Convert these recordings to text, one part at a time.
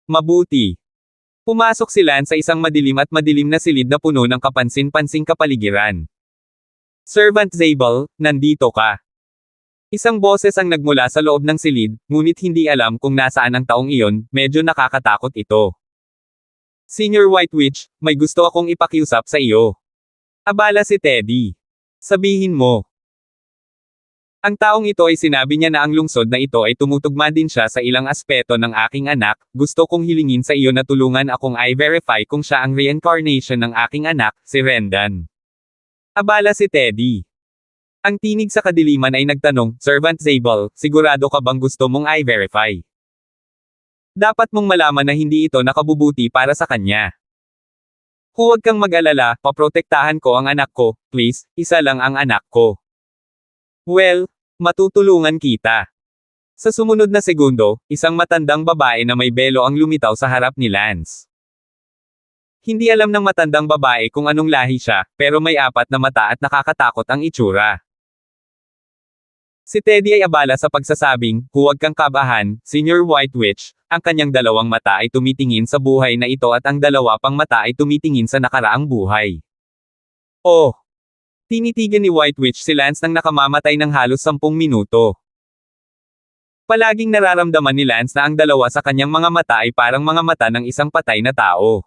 Mabuti. Pumasok si Lance sa isang madilim at madilim na silid na puno ng kapansin-pansing kapaligiran. Servant Zabel, nandito ka. Isang boses ang nagmula sa loob ng silid, ngunit hindi alam kung nasaan ang taong iyon, medyo nakakatakot ito. Senior White Witch, may gusto akong ipakiusap sa iyo. Abala si Teddy. Sabihin mo. Ang taong ito ay sinabi niya na ang lungsod na ito ay tumutugma din siya sa ilang aspeto ng aking anak, gusto kong hilingin sa iyo na tulungan akong i-verify kung siya ang reincarnation ng aking anak, si Rendan. Abala si Teddy. Ang tinig sa kadiliman ay nagtanong, Servant Zabel, sigurado ka bang gusto mong i-verify? Dapat mong malaman na hindi ito nakabubuti para sa kanya. Huwag kang mag-alala, paprotektahan ko ang anak ko, please, isa lang ang anak ko. Well, matutulungan kita. Sa sumunod na segundo, isang matandang babae na may belo ang lumitaw sa harap ni Lance. Hindi alam ng matandang babae kung anong lahi siya, pero may 4 na mata at nakakatakot ang itsura. Si Teddy ay abala sa pagsasabing, huwag kang kabahan, Senior White Witch, ang kanyang 2 mata ay tumitingin sa buhay na ito at ang 2 pang mata ay tumitingin sa nakaraang buhay. Oh! Tinitigan ni White Witch si Lance nang nakamamatay ng halos 10 minuto. Palaging nararamdaman ni Lance na ang 2 sa kanyang mga mata ay parang mga mata ng isang patay na tao.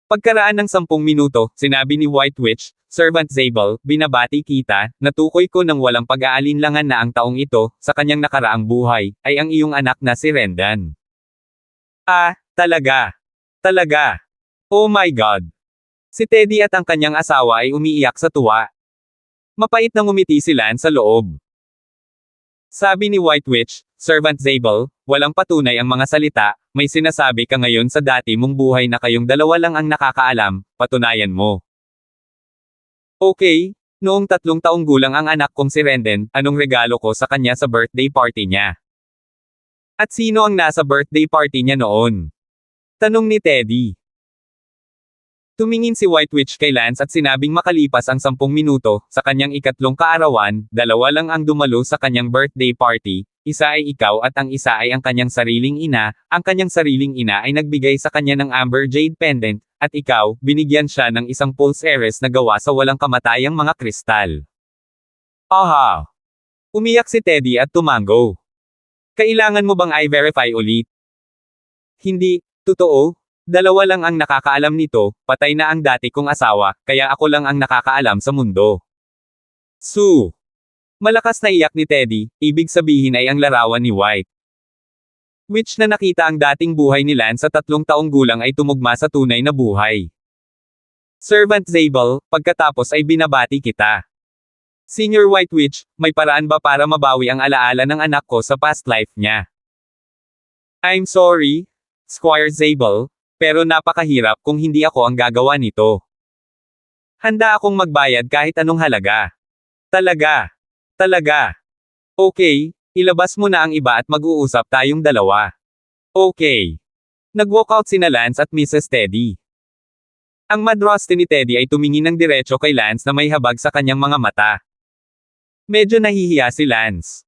Pagkaraan ng 10 minuto, sinabi ni White Witch, Servant Zabel, binabati kita, natukoy ko ng walang pag-aalinlangan na ang taong ito, sa kanyang nakaraang buhay, ay ang iyong anak na si Rendan. Ah, talaga. Talaga. Oh my God. Si Teddy at ang kanyang asawa ay umiiyak sa tuwa. Mapait na ngumiti si Lance sa loob. Sabi ni White Witch, Servant Zabel, walang patunay ang mga salita, may sinasabi ka ngayon sa dati mong buhay na kayong 2 lang ang nakakaalam, patunayan mo. Okay, noong 3 taong gulang ang anak kong si Rendan, anong regalo ko sa kanya sa birthday party niya? At sino ang nasa birthday party niya noon? Tanong ni Teddy. Tumingin si White Witch kay Lance at sinabing makalipas ang 10 minuto, sa kanyang 3 kaarawan, 2 lang ang dumalo sa kanyang birthday party, isa ay ikaw at ang isa ay ang kanyang sariling ina, ang kanyang sariling ina ay nagbigay sa kanya ng Amber Jade Pendant, at ikaw, binigyan siya ng isang pulse heiress na gawa sa walang kamatayang mga kristal. Aha! Umiyak si Teddy at tumango. Kailangan mo bang i-verify ulit? Hindi, totoo. 2 lang ang nakakaalam nito, patay na ang dati kong asawa, kaya ako lang ang nakakaalam sa mundo. Sue! Malakas na iyak ni Teddy, ibig sabihin ay ang larawan ni White Witch na nakita ang dating buhay ni Lance sa 3 taong gulang ay tumugma sa tunay na buhay. Servant Zabel, pagkatapos ay binabati kita. Senior White Witch, may paraan ba para mabawi ang alaala ng anak ko sa past life niya? I'm sorry, Squire Zabel, pero napakahirap kung hindi ako ang gagawa nito. Handa akong magbayad kahit anong halaga. Talaga. Talaga. Okay, ilabas mo na ang iba at mag-uusap tayong 2. Okay. Nag-walkout sina Lance at Mrs. Teddy. Ang madraste ni Teddy ay tumingin ng diretso kay Lance na may habag sa kanyang mga mata. Medyo nahihiya si Lance.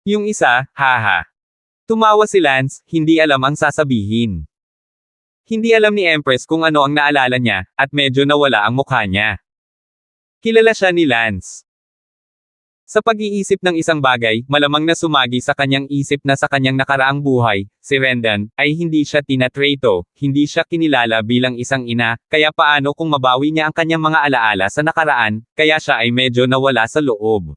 Yung isa, haha. Tumawa si Lance, hindi alam ang sasabihin. Hindi alam ni Empress kung ano ang naalala niya, at medyo nawala ang mukha niya. Kilala siya ni Lance. Sa pag-iisip ng isang bagay, malamang na sumagi sa kanyang isip na sa kanyang nakaraang buhay, si Rendan, ay hindi siya tinatreto, hindi siya kinilala bilang isang ina, kaya paano kung mabawi niya ang kanyang mga alaala sa nakaraan, kaya siya ay medyo nawala sa loob.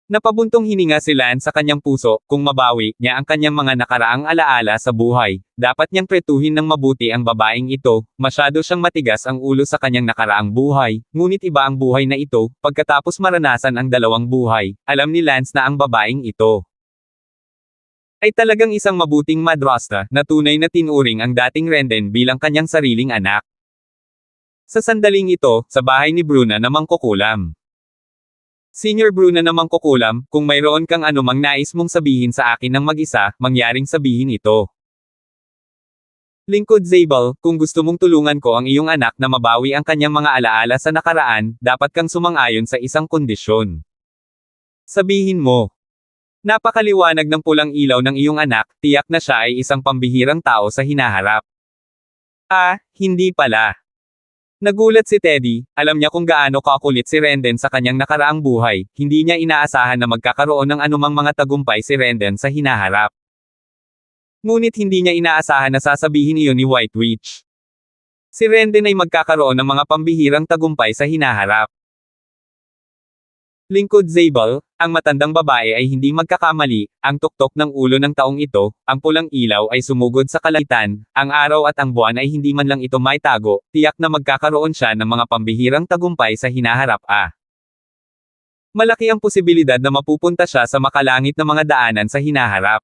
Napabuntong hininga si Lance sa kanyang puso, kung mabawi niya ang kanyang mga nakaraang alaala sa buhay, dapat niyang pretuhin ng mabuti ang babaeng ito, masyado siyang matigas ang ulo sa kanyang nakaraang buhay, ngunit iba ang buhay na ito, pagkatapos maranasan ang 2 buhay, alam ni Lance na ang babaeng ito ay talagang isang mabuting madrasta, na tunay na tinuring ang dating Rendan bilang kanyang sariling anak. Sa sandaling ito, sa bahay ni Bruna na mangkukulam. Senior Bruna na mangkukulam, kung mayroon kang anumang nais mong sabihin sa akin ng mag-isa, mangyaring sabihin ito. Lingkod Zabel, kung gusto mong tulungan ko ang iyong anak na mabawi ang kanyang mga alaala sa nakaraan, dapat kang sumang-ayon sa isang kondisyon. Sabihin mo. Napakaliwanag ng pulang ilaw ng iyong anak, tiyak na siya ay isang pambihirang tao sa hinaharap. Ah, hindi pala. Nagulat si Teddy, alam niya kung gaano kakulit si Renden sa kanyang nakaraang buhay, hindi niya inaasahan na magkakaroon ng anumang mga tagumpay si Renden sa hinaharap. Ngunit hindi niya inaasahan na sasabihin iyon ni White Witch. Si Renden ay magkakaroon ng mga pambihirang tagumpay sa hinaharap. Lingkod Zabel, ang matandang babae ay hindi magkakamali, ang tuktok ng ulo ng taong ito, ang pulang ilaw ay sumugod sa kalangitan, ang araw at ang buwan ay hindi man lang ito maitago, tiyak na magkakaroon siya ng mga pambihirang tagumpay sa hinaharap. Malaki ang posibilidad na mapupunta siya sa makalangit na mga daanan sa hinaharap.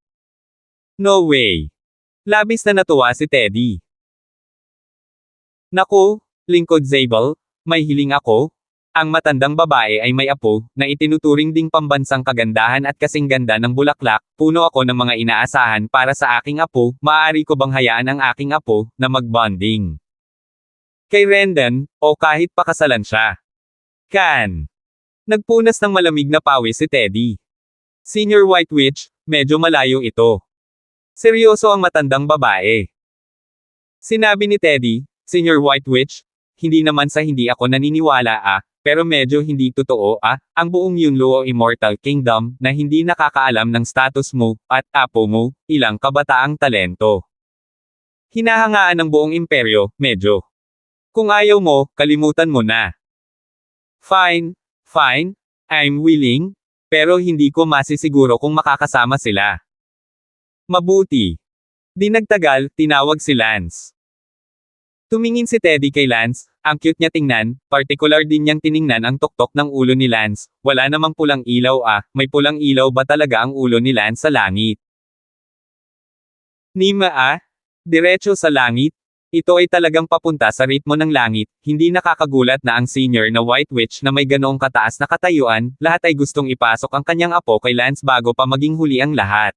No way. Labis na natuwa si Teddy. Naku, Lingkod Zabel, may hiling ako. Ang matandang babae ay may apo, na itinuturing ding pambansang kagandahan at kasing ganda ng bulaklak, puno ako ng mga inaasahan para sa aking apo, maaari ko bang hayaan ang aking apo, na mag-bonding kay Renden, o kahit pakasalan siya? Kan. Nagpunas ng malamig na pawis si Teddy. Senior White Witch, medyo malayo ito. Seryoso ang matandang babae. Sinabi ni Teddy, Senior White Witch, hindi naman sa hindi ako naniniwala pero medyo hindi totoo ang buong Yunluo Immortal Kingdom, na hindi nakakaalam ng status mo, at apo mo, ilang kabataang talento. Hinahangaan ng buong imperyo, medyo. Kung ayaw mo, kalimutan mo na. Fine, I'm willing, pero hindi ko masisiguro kung makakasama sila. Mabuti. Di nagtagal, tinawag si Lance. Tumingin si Teddy kay Lance, ang cute niya tingnan, partikular din niyang tiningnan ang tuktok ng ulo ni Lance, wala namang pulang ilaw may pulang ilaw ba talaga ang ulo ni Lance sa langit? Nima diretso sa langit? Ito ay talagang papunta sa ritmo ng langit, hindi nakakagulat na ang senior na White Witch na may ganoong kataas na katayuan, lahat ay gustong ipasok ang kanyang apo kay Lance bago pa maging huli ang lahat.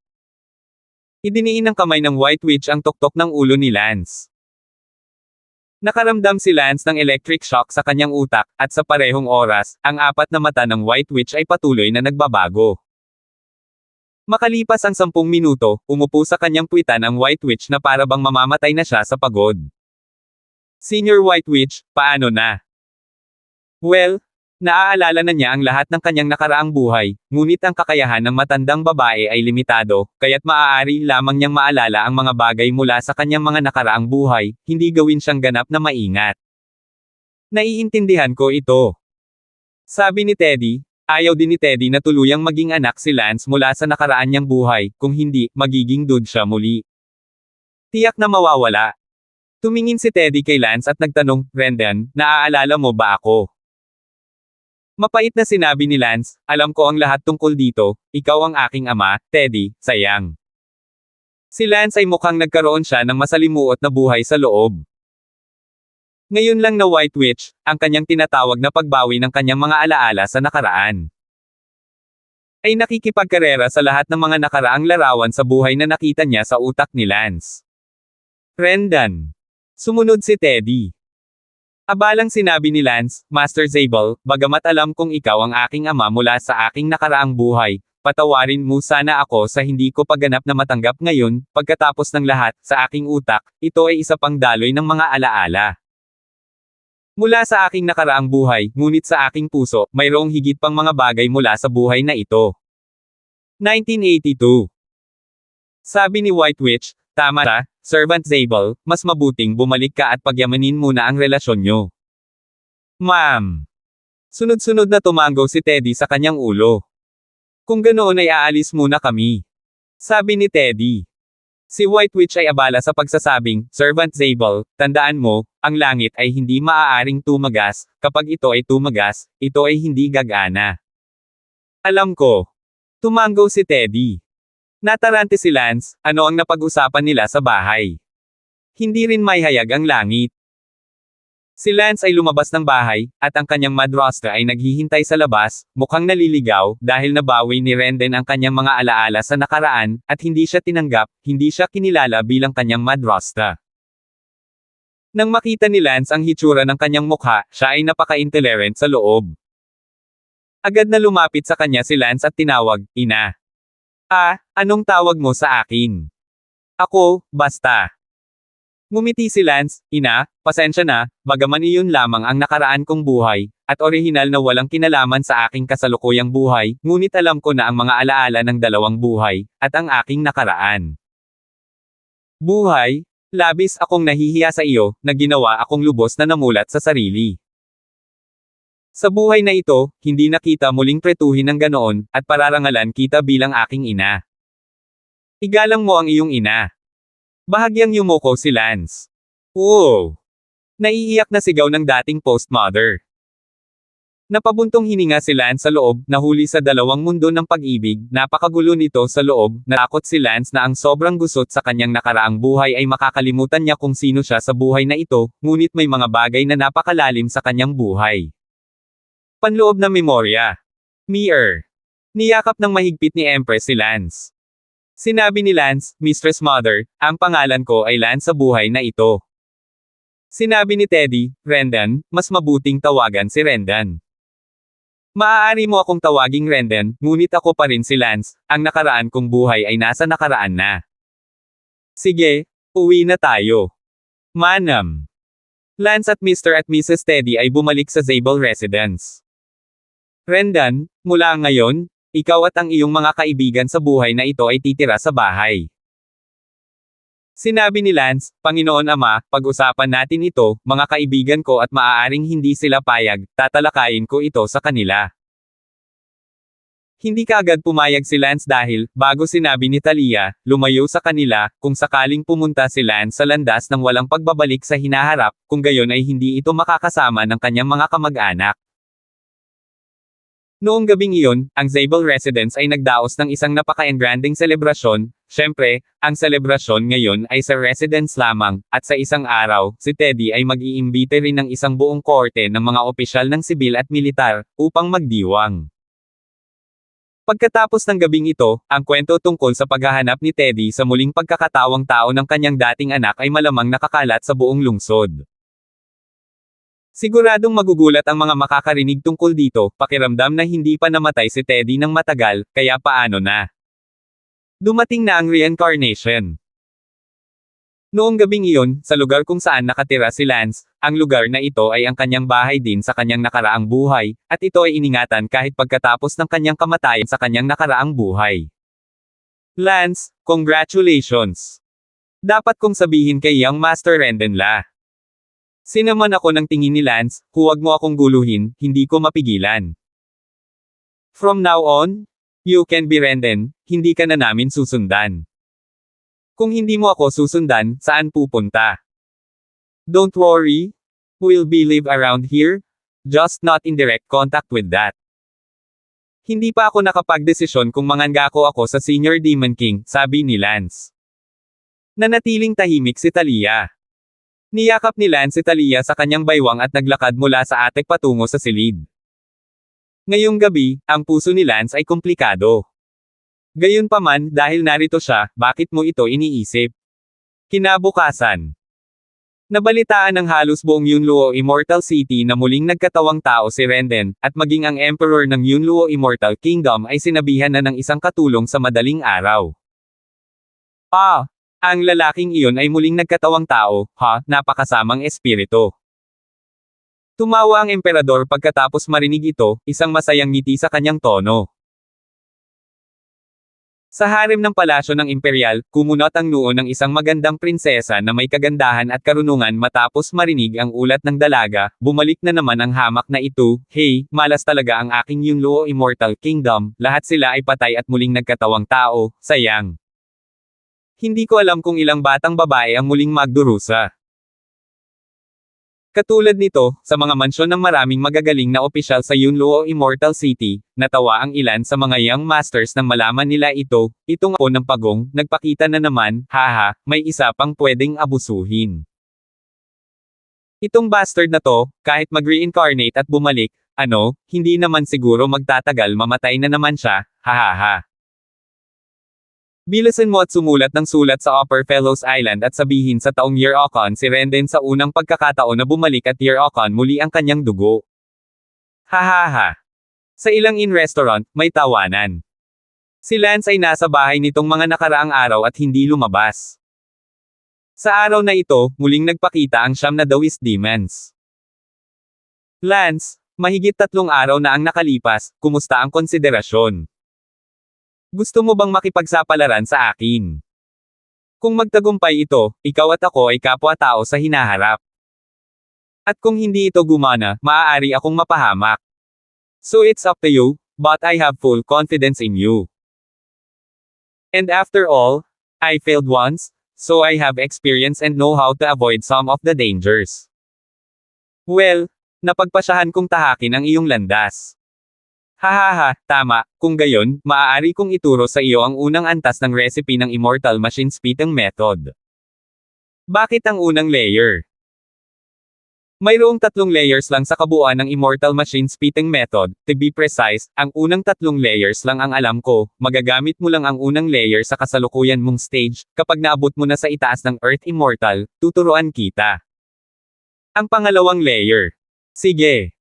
Idiniin ng kamay ng White Witch ang tuktok ng ulo ni Lance. Nakaramdam si Lance ng electric shock sa kanyang utak, at sa parehong oras, ang apat na mata ng White Witch ay patuloy na nagbabago. Makalipas ang 10 minuto, umupo sa kanyang puwitan ang White Witch na para bang mamamatay na siya sa pagod. Senior White Witch, paano na? Well, naaalala na niya ang lahat ng kanyang nakaraang buhay, ngunit ang kakayahan ng matandang babae ay limitado, kaya't maaari lamang niyang maalala ang mga bagay mula sa kanyang mga nakaraang buhay, hindi gawin siyang ganap na maingat. Naiintindihan ko ito. Sabi ni Teddy, ayaw din ni Teddy na tuluyang maging anak si Lance mula sa nakaraan niyang buhay, kung hindi, magiging dude siya muli. Tiyak na mawawala. Tumingin si Teddy kay Lance at nagtanong, Renden, naaalala mo ba ako? Mapait na sinabi ni Lance, alam ko ang lahat tungkol dito, ikaw ang aking ama, Teddy, sayang. Si Lance ay mukhang nagkaroon siya ng masalimuot na buhay sa loob. Ngayon lang na White Witch, ang kanyang tinatawag na pagbawi ng kanyang mga alaala sa nakaraan. Ay nakikipagkarera sa lahat ng mga nakaraang larawan sa buhay na nakita niya sa utak ni Lance. Renden. Sumunod si Teddy. Abalang sinabi ni Lance, Master Zabel, bagamat alam kong ikaw ang aking ama mula sa aking nakaraang buhay, patawarin mo sana ako sa hindi ko paganap na matanggap ngayon, pagkatapos ng lahat, sa aking utak, ito ay isa pang daloy ng mga alaala. Mula sa aking nakaraang buhay, ngunit sa aking puso, mayroong higit pang mga bagay mula sa buhay na ito. 1982. Sabi ni White Witch, tama siya, Servant Zabel, mas mabuting bumalik ka at pagyamanin muna ang relasyon nyo. Ma'am. Sunod-sunod na tumango si Teddy sa kanyang ulo. Kung ganoon ay aalis muna kami. Sabi ni Teddy. Si White Witch ay abala sa pagsasabing, Servant Zabel, tandaan mo, ang langit ay hindi maaaring tumagas, kapag ito ay tumagas, ito ay hindi gagana. Alam ko. Tumango si Teddy. Natarante si Lance, ano ang napag-usapan nila sa bahay? Hindi rin may hayag ang langit. Si Lance ay lumabas ng bahay, at ang kanyang madrasta ay naghihintay sa labas, mukhang naliligaw, dahil nabawi ni Renden ang kanyang mga alaala sa nakaraan, at hindi siya tinanggap, hindi siya kinilala bilang kanyang madrasta. Nang makita ni Lance ang hitsura ng kanyang mukha, siya ay napaka-intolerant sa loob. Agad na lumapit sa kanya si Lance at tinawag, Ina. Anong tawag mo sa akin? Ako, basta. Ngumiti si Lance, ina, pasensya na, bagaman iyon lamang ang nakaraan kong buhay, at orihinal na walang kinalaman sa aking kasalukuyang buhay, ngunit alam ko na ang mga alaala ng dalawang buhay, at ang aking nakaraan. Buhay? Labis akong nahihiya sa iyo, na ginawa akong lubos na namulat sa sarili. Sa buhay na ito, hindi na kita muling pretuhin ng ganoon, at pararangalan kita bilang aking ina. Igalang mo ang iyong ina. Bahagyang yumuko si Lance. Wow! Naiiyak na sigaw ng dating postmother. Napabuntong hininga si Lance sa loob, nahuli sa dalawang mundo ng pag-ibig, napakagulo nito sa loob, natakot si Lance na ang sobrang gusot sa kanyang nakaraang buhay ay makakalimutan niya kung sino siya sa buhay na ito, ngunit may mga bagay na napakalalim sa kanyang buhay. Panloob na memorya. Mirror. Niyakap ng mahigpit ni Empress si Lance. Sinabi ni Lance, Mistress Mother, ang pangalan ko ay Lance sa buhay na ito. Sinabi ni Teddy, Rendan, mas mabuting tawagan si Rendan. Maaari mo akong tawaging Rendan, ngunit ako pa rin si Lance, ang nakaraan kong buhay ay nasa nakaraan na. Sige, uwi na tayo. Manam. Lance at Mr. at Mrs. Teddy ay bumalik sa Zabel residence. Rendan, mula ngayon, ikaw at ang iyong mga kaibigan sa buhay na ito ay titira sa bahay. Sinabi ni Lance, Panginoon Ama, pag-usapan natin ito, mga kaibigan ko at maaaring hindi sila payag, tatalakayin ko ito sa kanila. Hindi kaagad pumayag si Lance dahil, bago sinabi ni Talia, lumayo sa kanila, kung sakaling pumunta si Lance sa landas ng walang pagbabalik sa hinaharap, kung gayon ay hindi ito makakasama ng kanyang mga kamag-anak. Noong gabing iyon, ang Zabel residence ay nagdaos ng isang napaka-engranding selebrasyon. Syempre, ang selebrasyon ngayon ay sa residence lamang, at sa isang araw, si Teddy ay mag-iimbite rin ng isang buong korte ng mga opisyal ng sibil at militar, upang magdiwang. Pagkatapos ng gabing ito, ang kwento tungkol sa paghahanap ni Teddy sa muling pagkakatawang tao ng kanyang dating anak ay malamang nakakalat sa buong lungsod. Siguradong magugulat ang mga makakarinig tungkol dito, pakiramdam na hindi pa namatay si Teddy ng matagal, kaya paano na? Dumating na ang reincarnation. Noong gabing iyon, sa lugar kung saan nakatira si Lance, ang lugar na ito ay ang kanyang bahay din sa kanyang nakaraang buhay, at ito ay iningatan kahit pagkatapos ng kanyang kamatayan sa kanyang nakaraang buhay. Lance, congratulations! Dapat kong sabihin kay Young Master Rendenla. Sinaman ako ng tingin ni Lance, huwag mo akong guluhin, hindi ko mapigilan. From now on, you can be Renden, hindi ka na namin susundan. Kung hindi mo ako susundan, saan pupunta? Don't worry, we'll be live around here, just not in direct contact with that. Hindi pa ako nakapagdesisyon kung mangangako ako sa Senior Demon King, sabi ni Lance. Nanatiling tahimik si Talia. Niyakap ni Lance si Talia sa kanyang baywang at naglakad mula sa attic patungo sa silid. Ngayong gabi, ang puso ni Lance ay komplikado. Gayunpaman, dahil narito siya, bakit mo ito iniisip? Kinabukasan. Nabalitaan ng halos buong Yunluo Immortal City na muling nagkatawang tao si Renden, at maging ang Emperor ng Yunluo Immortal Kingdom ay sinabihan na ng isang katulong sa madaling araw. Ang lalaking iyon ay muling nagkatawang tao, napakasamang espiritu. Tumawa ang emperador pagkatapos marinig ito, isang masayang ngiti sa kanyang tono. Sa harem ng palasyo ng imperial, kumunot ang noo ng isang magandang prinsesa na may kagandahan at karunungan matapos marinig ang ulat ng dalaga, bumalik na naman ang hamak na ito, hey, malas talaga ang aking Yunluo Immortal Kingdom, lahat sila ay patay at muling nagkatawang tao, sayang. Hindi ko alam kung ilang batang babae ang muling magdurusa. Katulad nito, sa mga mansyon ng maraming magagaling na opisyal sa Yunluo Immortal City, natawa ang ilan sa mga young masters nang malaman nila ito, itong po ng pagong, nagpakita na naman, may isa pang pwedeng abusuhin. Itong bastard na to, kahit mag-reincarnate at bumalik, hindi naman siguro magtatagal mamatay na naman siya, Bilasan mo at sumulat ng sulat sa Upper Fellows Island at sabihin sa taong Year-Okon si Renden sa unang pagkakataon na bumalik at Year-Okon muli ang kanyang dugo. Sa ilang inn restaurant, may tawanan. Si Lance ay nasa bahay nitong mga nakaraang araw at hindi lumabas. Sa araw na ito, muling nagpakita ang siyam na Dawis Demons. Lance, mahigit 3 araw na ang nakalipas, kumusta ang konsiderasyon? Gusto mo bang makipagsapalaran sa akin? Kung magtagumpay ito, ikaw at ako ay kapwa-tao sa hinaharap. At kung hindi ito gumana, maaari akong mapahamak. So it's up to you, but I have full confidence in you. And after all, I failed once, so I have experience and know how to avoid some of the dangers. Well, napagpasyahan kong tahakin ang iyong landas. Hahaha, tama, kung gayon, maaari kong ituro sa iyo ang unang antas ng recipe ng Immortal Machine Spitting Method. Bakit ang unang layer? Mayroong 3 layers lang sa kabuuan ng Immortal Machine Spitting Method. To be precise, ang unang 3 layers lang ang alam ko. Magagamit mo lang ang unang layer sa kasalukuyan mong stage. Kapag naabot mo na sa itaas ng Earth Immortal, tuturuan kita. Ang pangalawang layer. Sige.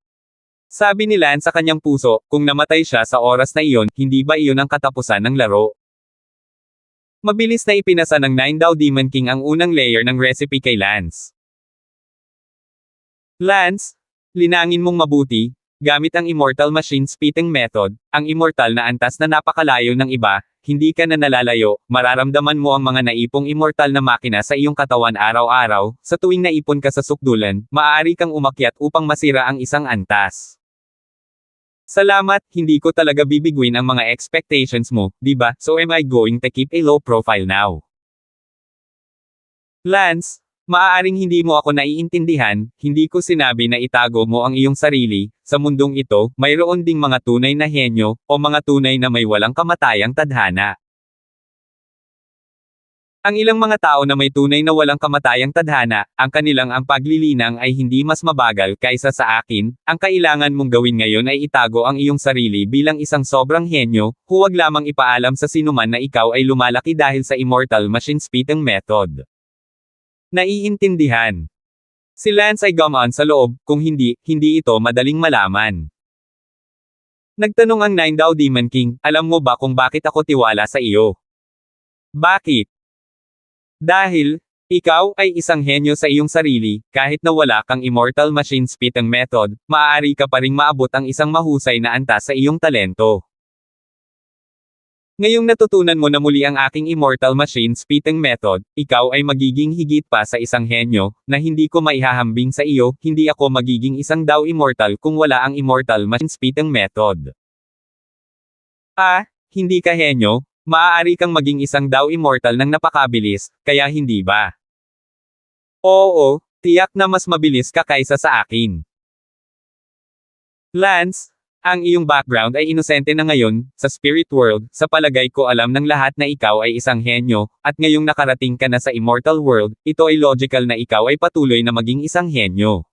Sabi ni Lance sa kanyang puso, kung namatay siya sa oras na iyon, hindi ba iyon ang katapusan ng laro? Mabilis na ipinasa ng 9 Dao Demon King ang unang layer ng recipe kay Lance. Lance, linangin mong mabuti, gamit ang Immortal Machine Spitting Method, ang immortal na antas na napakalayo ng iba, hindi ka na nalalayo, mararamdaman mo ang mga naipong immortal na makina sa iyong katawan araw-araw, sa tuwing naipon ka sa sukdulan, maaari kang umakyat upang masira ang isang antas. Salamat, hindi ko talaga bibiguin ang mga expectations mo, di ba? So am I going to keep a low profile now? Lance, maaaring hindi mo ako naiintindihan, hindi ko sinabi na itago mo ang iyong sarili, sa mundong ito, mayroon ding mga tunay na henyo, o mga tunay na may walang kamatayang tadhana. Ang ilang mga tao na may tunay na walang kamatayang tadhana, ang kanilang ang paglilinang ay hindi mas mabagal kaysa sa akin, ang kailangan mong gawin ngayon ay itago ang iyong sarili bilang isang sobrang henyo, huwag lamang ipaalam sa sinuman na ikaw ay lumalaki dahil sa Immortal Machine Spitting Method. Naiintindihan. Si Lance ay gumaan sa loob, kung hindi, hindi ito madaling malaman. Nagtanong ang 9 Dao Demon King, alam mo ba kung bakit ako tiwala sa iyo? Bakit? Dahil, ikaw ay isang henyo sa iyong sarili, kahit na wala kang Immortal Machine Spitting Method, maaari ka pa ring maabot ang isang mahusay na antas sa iyong talento. Ngayong natutunan mo na muli ang aking Immortal Machine Spitting Method, ikaw ay magiging higit pa sa isang henyo, na hindi ko maihahambing sa iyo, hindi ako magiging isang Dao Immortal kung wala ang Immortal Machine Spitting Method. Hindi ka henyo? Maaari kang maging isang Dao Immortal ng napakabilis, kaya hindi ba? Oo, tiyak na mas mabilis ka kaysa sa akin. Lance, ang iyong background ay inosente na ngayon, sa spirit world, sa palagay ko alam ng lahat na ikaw ay isang henyo, at ngayong nakarating ka na sa immortal world, ito ay logical na ikaw ay patuloy na maging isang henyo.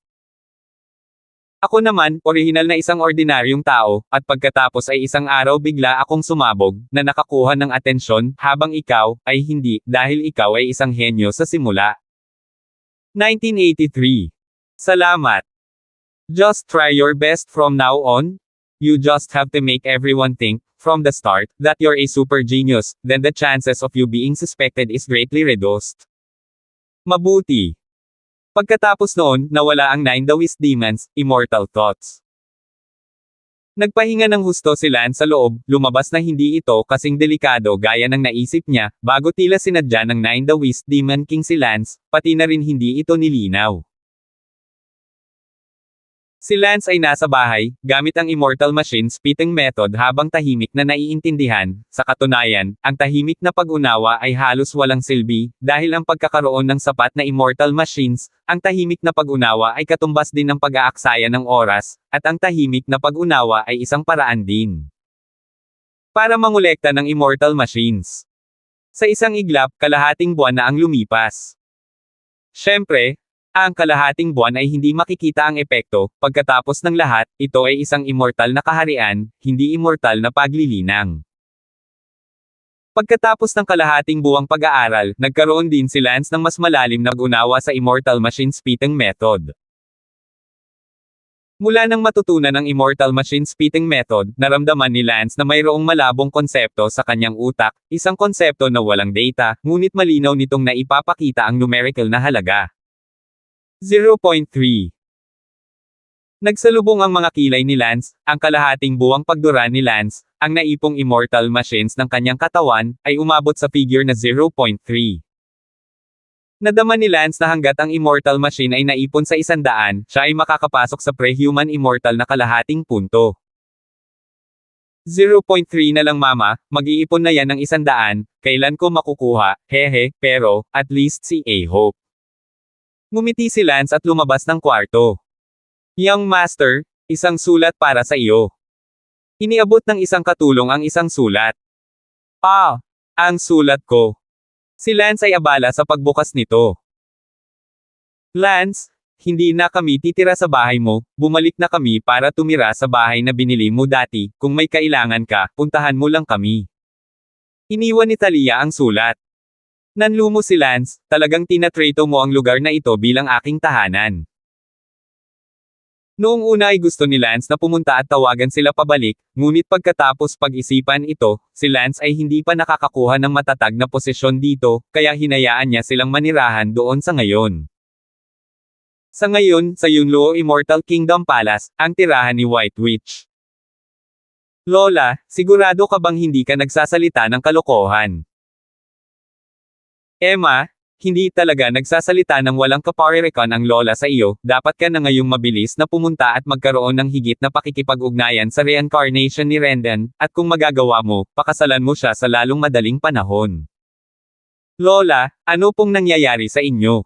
Ako naman, orihinal na isang ordinaryong tao, at pagkatapos ay isang araw bigla akong sumabog, na nakakuha ng atensyon, habang ikaw, ay hindi, dahil ikaw ay isang henyo sa simula. 1983. Salamat. Just try your best from now on. You just have to make everyone think, from the start, that you're a super genius, then the chances of you being suspected is greatly reduced. Mabuti. Pagkatapos noon, nawala ang 9 Dawis Demons, Immortal Thoughts. Nagpahinga ng husto si Lance sa loob, lumabas na hindi ito kasing delikado gaya ng naisip niya, bago tila sinadya ng 9 Dawis Demon King si Lance, pati na rin hindi ito nilinaw. Si Lance ay nasa bahay, gamit ang Immortal Machine Spitting Method habang tahimik na naiintindihan. Sa katunayan, ang tahimik na pag-unawa ay halos walang silbi, dahil ang pagkakaroon ng sapat na Immortal Machines, ang tahimik na pag-unawa ay katumbas din ng pag-aaksaya ng oras, at ang tahimik na pag-unawa ay isang paraan din para mangolekta ng Immortal Machines. Sa isang iglap, kalahating buwan na ang lumipas. Siyempre, ang kalahating buwan ay hindi makikita ang epekto, pagkatapos ng lahat, ito ay isang immortal na kaharian, hindi immortal na paglilinang. Pagkatapos ng kalahating buwang pag-aaral, nagkaroon din si Lance ng mas malalim na unawa sa Immortal Machine Spitting Method. Mula nang matutunan ang Immortal Machine Spitting Method, naramdaman ni Lance na mayroong malabong konsepto sa kanyang utak, isang konsepto na walang data, ngunit malinaw nitong naipapakita ang numerical na halaga. 0.3. Nagsalubong ang mga kilay ni Lance, ang kalahating buwang pagdura ni Lance, ang naipong immortal machines ng kanyang katawan, ay umabot sa figure na 0.3. Nadama ni Lance na hanggat ang immortal machine ay naipon sa 100, siya ay makakapasok sa pre-human immortal na kalahating punto. 0.3 na lang mama, mag-iipon na yan ng 100, kailan ko makukuha, hehe, pero, at least si A-Hope. Ngumiti si Lance at lumabas ng kwarto. Young Master, isang sulat para sa iyo. Iniabot ng isang katulong ang isang sulat. Ah, ang sulat ko. Si Lance ay abala sa pagbukas nito. Lance, hindi na kami titira sa bahay mo, bumalik na kami para tumira sa bahay na binili mo dati, kung may kailangan ka, puntahan mo lang kami. Iniwan ni Talia ang sulat. Nanlumo si Lance, talagang tinatrato mo ang lugar na ito bilang aking tahanan. Noong una ay gusto ni Lance na pumunta at tawagan sila pabalik, ngunit pagkatapos pag-isipan ito, si Lance ay hindi pa nakakakuha ng matatag na posisyon dito, kaya hinayaan niya silang manirahan doon sa ngayon. Sa ngayon, sa Yunluo Immortal Kingdom Palace, ang tirahan ni White Witch. Lola, sigurado ka bang hindi ka nagsasalita ng kalokohan? Emma, hindi talaga nagsasalita ng walang kaparerekan ang lola sa iyo, dapat ka na ngayong mabilis na pumunta at magkaroon ng higit na pakikipag-ugnayan sa reincarnation ni Rendon, at kung magagawa mo, pakasalan mo siya sa lalong madaling panahon. Lola, ano pong nangyayari sa inyo?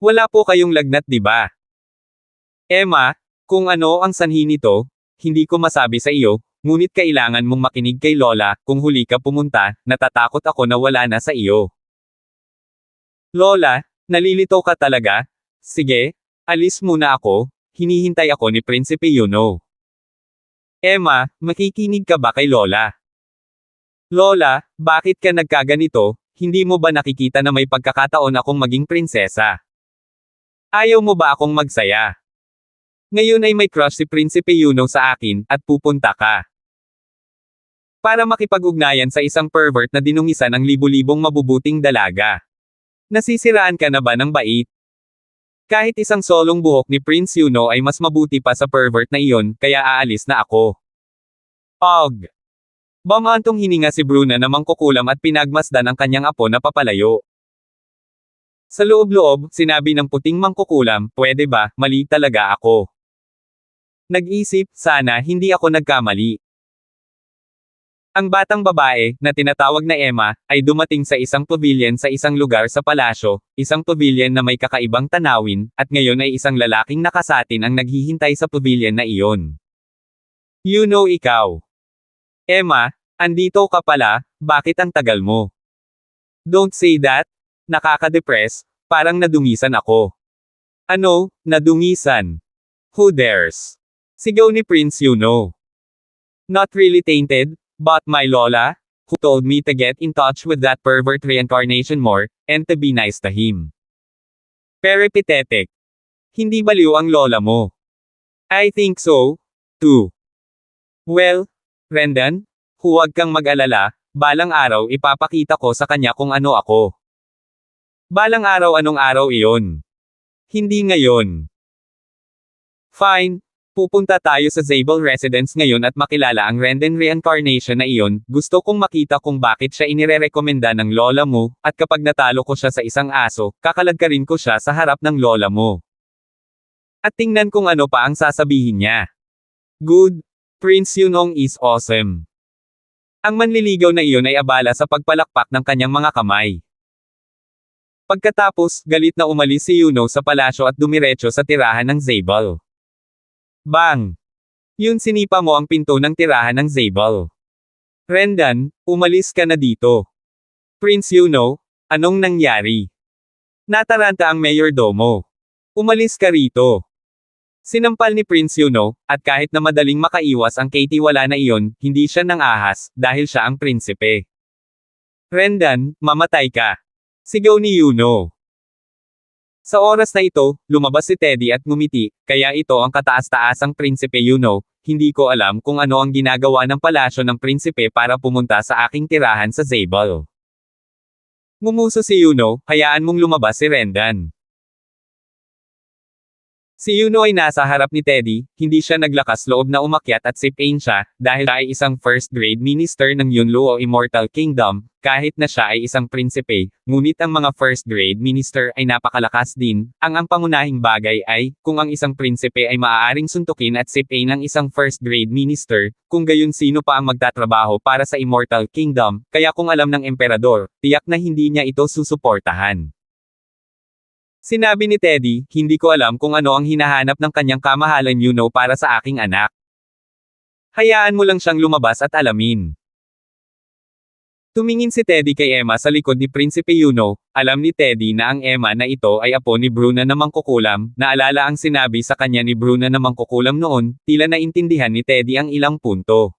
Wala po kayong lagnat di ba? Emma, kung ano ang sanhi nito, hindi ko masabi sa iyo, ngunit kailangan mong makinig kay Lola, kung huli ka pumunta, natatakot ako na wala na sa iyo. Lola, nalilito ka talaga? Sige, alis muna ako, hinihintay ako ni Prinsipe Yuno. Emma, makikinig ka ba kay Lola? Lola, bakit ka nagkaganito, hindi mo ba nakikita na may pagkakataon akong maging prinsesa? Ayaw mo ba akong magsaya? Ngayon ay may crush si Prinsipe Yuno sa akin, at pupunta ka. Para makipag-ugnayan sa isang pervert na dinungisan ng libu-libong mabubuting dalaga. Nasisiraan ka na ba ng bait? Kahit isang solong buhok ni Prince Yuno ay mas mabuti pa sa pervert na iyon, kaya aalis na ako. Og! Bamantong hininga si Bruna na mangkukulam at pinagmasdan ang kanyang apo na papalayo. Sa loob-loob, sinabi ng puting mangkukulam, pwede ba, mali talaga ako. Nag-isip, sana hindi ako nagkamali. Ang batang babae, na tinatawag na Emma, ay dumating sa isang pavilion sa isang lugar sa palasyo, isang pavilion na may kakaibang tanawin, at ngayon ay isang lalaking nakasatin ang naghihintay sa pavilion na iyon. You know ikaw. Emma, andito ka pala, bakit ang tagal mo? Don't say that. Nakaka-depress, parang nadungisan ako. Ano, nadungisan? Who dares? Sigaw ni Prince Yuno. Not really tainted, but my Lola, who told me to get in touch with that pervert reincarnation more, and to be nice to him. Peripatetic. Hindi baliw ang lola mo. I think so, too. Well, Rendon, huwag kang mag-alala, balang araw ipapakita ko sa kanya kung ano ako. Balang araw anong araw iyon? Hindi ngayon. Fine. Pupunta tayo sa Zabel Residence ngayon at makilala ang Rendon reincarnation na iyon, gusto kong makita kung bakit siya inirerekomenda ng lola mo, at kapag natalo ko siya sa isang aso, kakalagkarin ko siya sa harap ng lola mo. At tingnan kung ano pa ang sasabihin niya. Good. Prince Yunong is awesome. Ang manliligaw na iyon ay abala sa pagpalakpak ng kanyang mga kamay. Pagkatapos, galit na umalis si Yuno sa palasyo at dumiretso sa tirahan ng Zabel. Bang! Yun sinipa mo ang pinto ng tirahan ng Zabel. Rendon, umalis ka na dito. Prince Yuno, anong nangyari? Nataranta ang mayordomo. Umalis ka rito. Sinampal ni Prince Yuno, at kahit na madaling makaiwas ang Katie wala na iyon, hindi siya nang ahas, dahil siya ang prinsipe. Rendon, mamatay ka. Sigaw ni Yuno. Sa oras na ito, lumabas si Teddy at ngumiti, kaya ito ang kataas-taasang prinsipe hindi ko alam kung ano ang ginagawa ng palasyo ng prinsipe para pumunta sa aking tirahan sa Zabel. Ngumuso si hayaan mong lumabas si Rendan. Si ay nasa harap ni Teddy, hindi siya naglakas loob na umakyat at sipain siya, dahil siya ay isang first-grade minister ng Yunlu o Immortal Kingdom, kahit na siya ay isang prinsipe, ngunit ang mga first-grade minister ay napakalakas din. Ang pangunahing bagay ay, kung ang isang prinsipe ay maaaring suntukin at sipain ang isang first-grade minister, kung gayon sino pa ang magtatrabaho para sa Immortal Kingdom, kaya kung alam ng emperador, tiyak na hindi niya ito susuportahan. Sinabi ni Teddy, hindi ko alam kung ano ang hinahanap ng kanyang kamahalan para sa aking anak. Hayaan mo lang siyang lumabas at alamin. Tumingin si Teddy kay Emma sa likod ni Prinsipe alam ni Teddy na ang Emma na ito ay apo ni Bruna na mangkukulam, naalala ang sinabi sa kanya ni Bruna na mangkukulam noon, tila naintindihan ni Teddy ang ilang punto.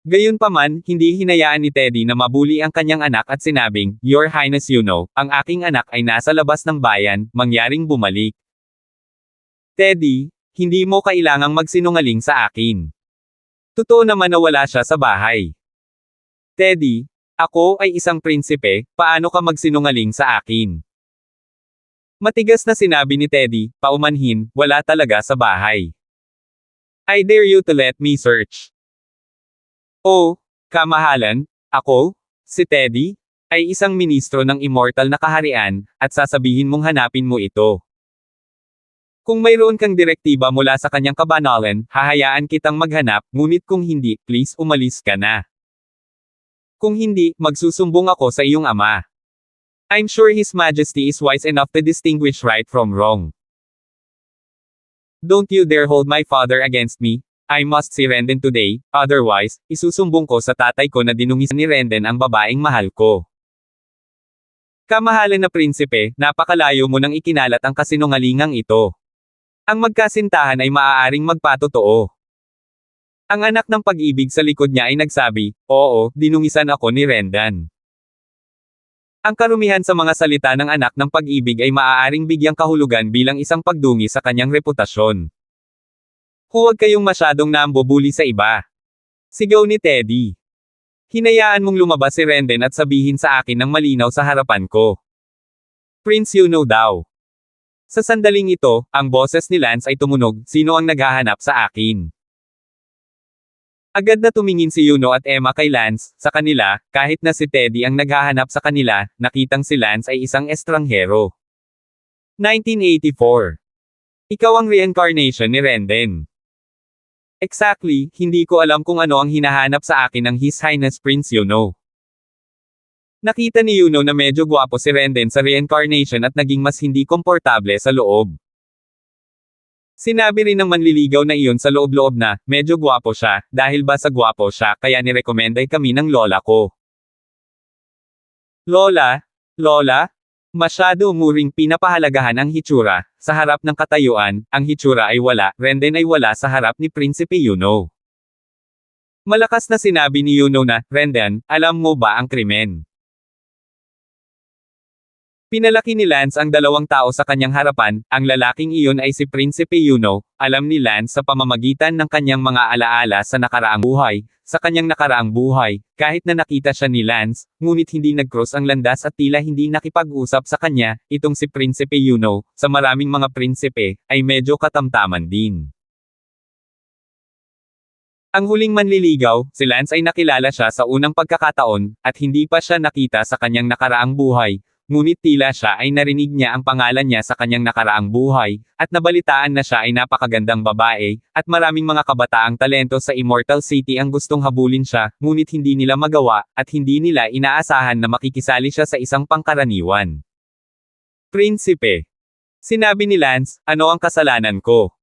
Gayunpaman, hindi hinayaan ni Teddy na mabuli ang kanyang anak at sinabing, Your Highness ang aking anak ay nasa labas ng bayan, mangyaring bumalik. Teddy, hindi mo kailangang magsinungaling sa akin. Totoo naman na wala siya sa bahay. Teddy, ako ay isang prinsipe, paano ka magsinungaling sa akin? Matigas na sinabi ni Teddy, paumanhin, wala talaga sa bahay. I dare you to let me search. Oh, kamahalan, ako, si Teddy, ay isang ministro ng immortal na kaharian, at sasabihin mong hanapin mo ito. Kung mayroon kang direktiba mula sa kanyang kabanalan, hahayaan kitang maghanap, ngunit kung hindi, please umalis ka na. Kung hindi, magsusumbong ako sa iyong ama. I'm sure His Majesty is wise enough to distinguish right from wrong. Don't you dare hold my father against me. I must see Renden today, otherwise, isusumbong ko sa tatay ko na dinungis ni Renden ang babaeng mahal ko. Kamahalan na prinsipe, napakalayo mo nang ikinalat ang kasinungalingang ito. Ang magkasintahan ay maaaring magpatotoo. Ang anak ng pag-ibig sa likod niya ay nagsabi, oo, dinungisan ako ni Rendan. Ang karumihan sa mga salita ng anak ng pag-ibig ay maaaring bigyang kahulugan bilang isang pagdungi sa kanyang reputasyon. Huwag kayong masyadong nambubuli sa iba. Sigaw ni Teddy. Hinayaan mong lumabas si Renden at sabihin sa akin ng malinaw sa harapan ko. Prince daw. Sa sandaling ito, ang boses ni Lance ay tumunog, sino ang naghahanap sa akin? Agad na tumingin si at Emma kay Lance, sa kanila, kahit na si Teddy ang naghahanap sa kanila, nakitang si Lance ay isang estranghero. 1984. Ikaw ang reincarnation ni Renden. Exactly, hindi ko alam kung ano ang hinahanap sa akin ng His Highness Prince Nakita ni na medyo gwapo si Renden sa reincarnation at naging mas hindi komportable sa loob. Sinabi rin ng manliligaw na iyon sa loob-loob na, medyo gwapo siya, dahil ba sa gwapo siya kaya nirekomenday kami ng lola ko. Lola? Lola? Masyado umuring pinapahalagahan ang hitsura, sa harap ng katayuan, ang hitsura ay wala, Renden ay wala sa harap ni Prinsipe Malakas na sinabi ni na, Renden, alam mo ba ang krimen? Pinalaki ni Lance ang dalawang tao sa kanyang harapan, ang lalaking iyon ay si Prinsipe alam ni Lance sa pamamagitan ng kanyang mga alaala sa nakaraang buhay, sa kanyang nakaraang buhay, kahit na nakita siya ni Lance, ngunit hindi nag-cross ang landas at tila hindi nakipag-usap sa kanya, itong si Prinsipe sa maraming mga prinsipe, ay medyo katamtaman din. Ang huling manliligaw, si Lance ay nakilala siya sa unang pagkakataon, at hindi pa siya nakita sa kanyang nakaraang buhay, ngunit tila siya ay narinig niya ang pangalan niya sa kanyang nakaraang buhay, at nabalitaan na siya ay napakagandang babae, at maraming mga kabataang talento sa Immortal City ang gustong habulin siya, ngunit hindi nila magawa, at hindi nila inaasahan na makikisali siya sa isang pangkaraniwan. Prinsipe. Sinabi ni Lance, ano ang kasalanan ko?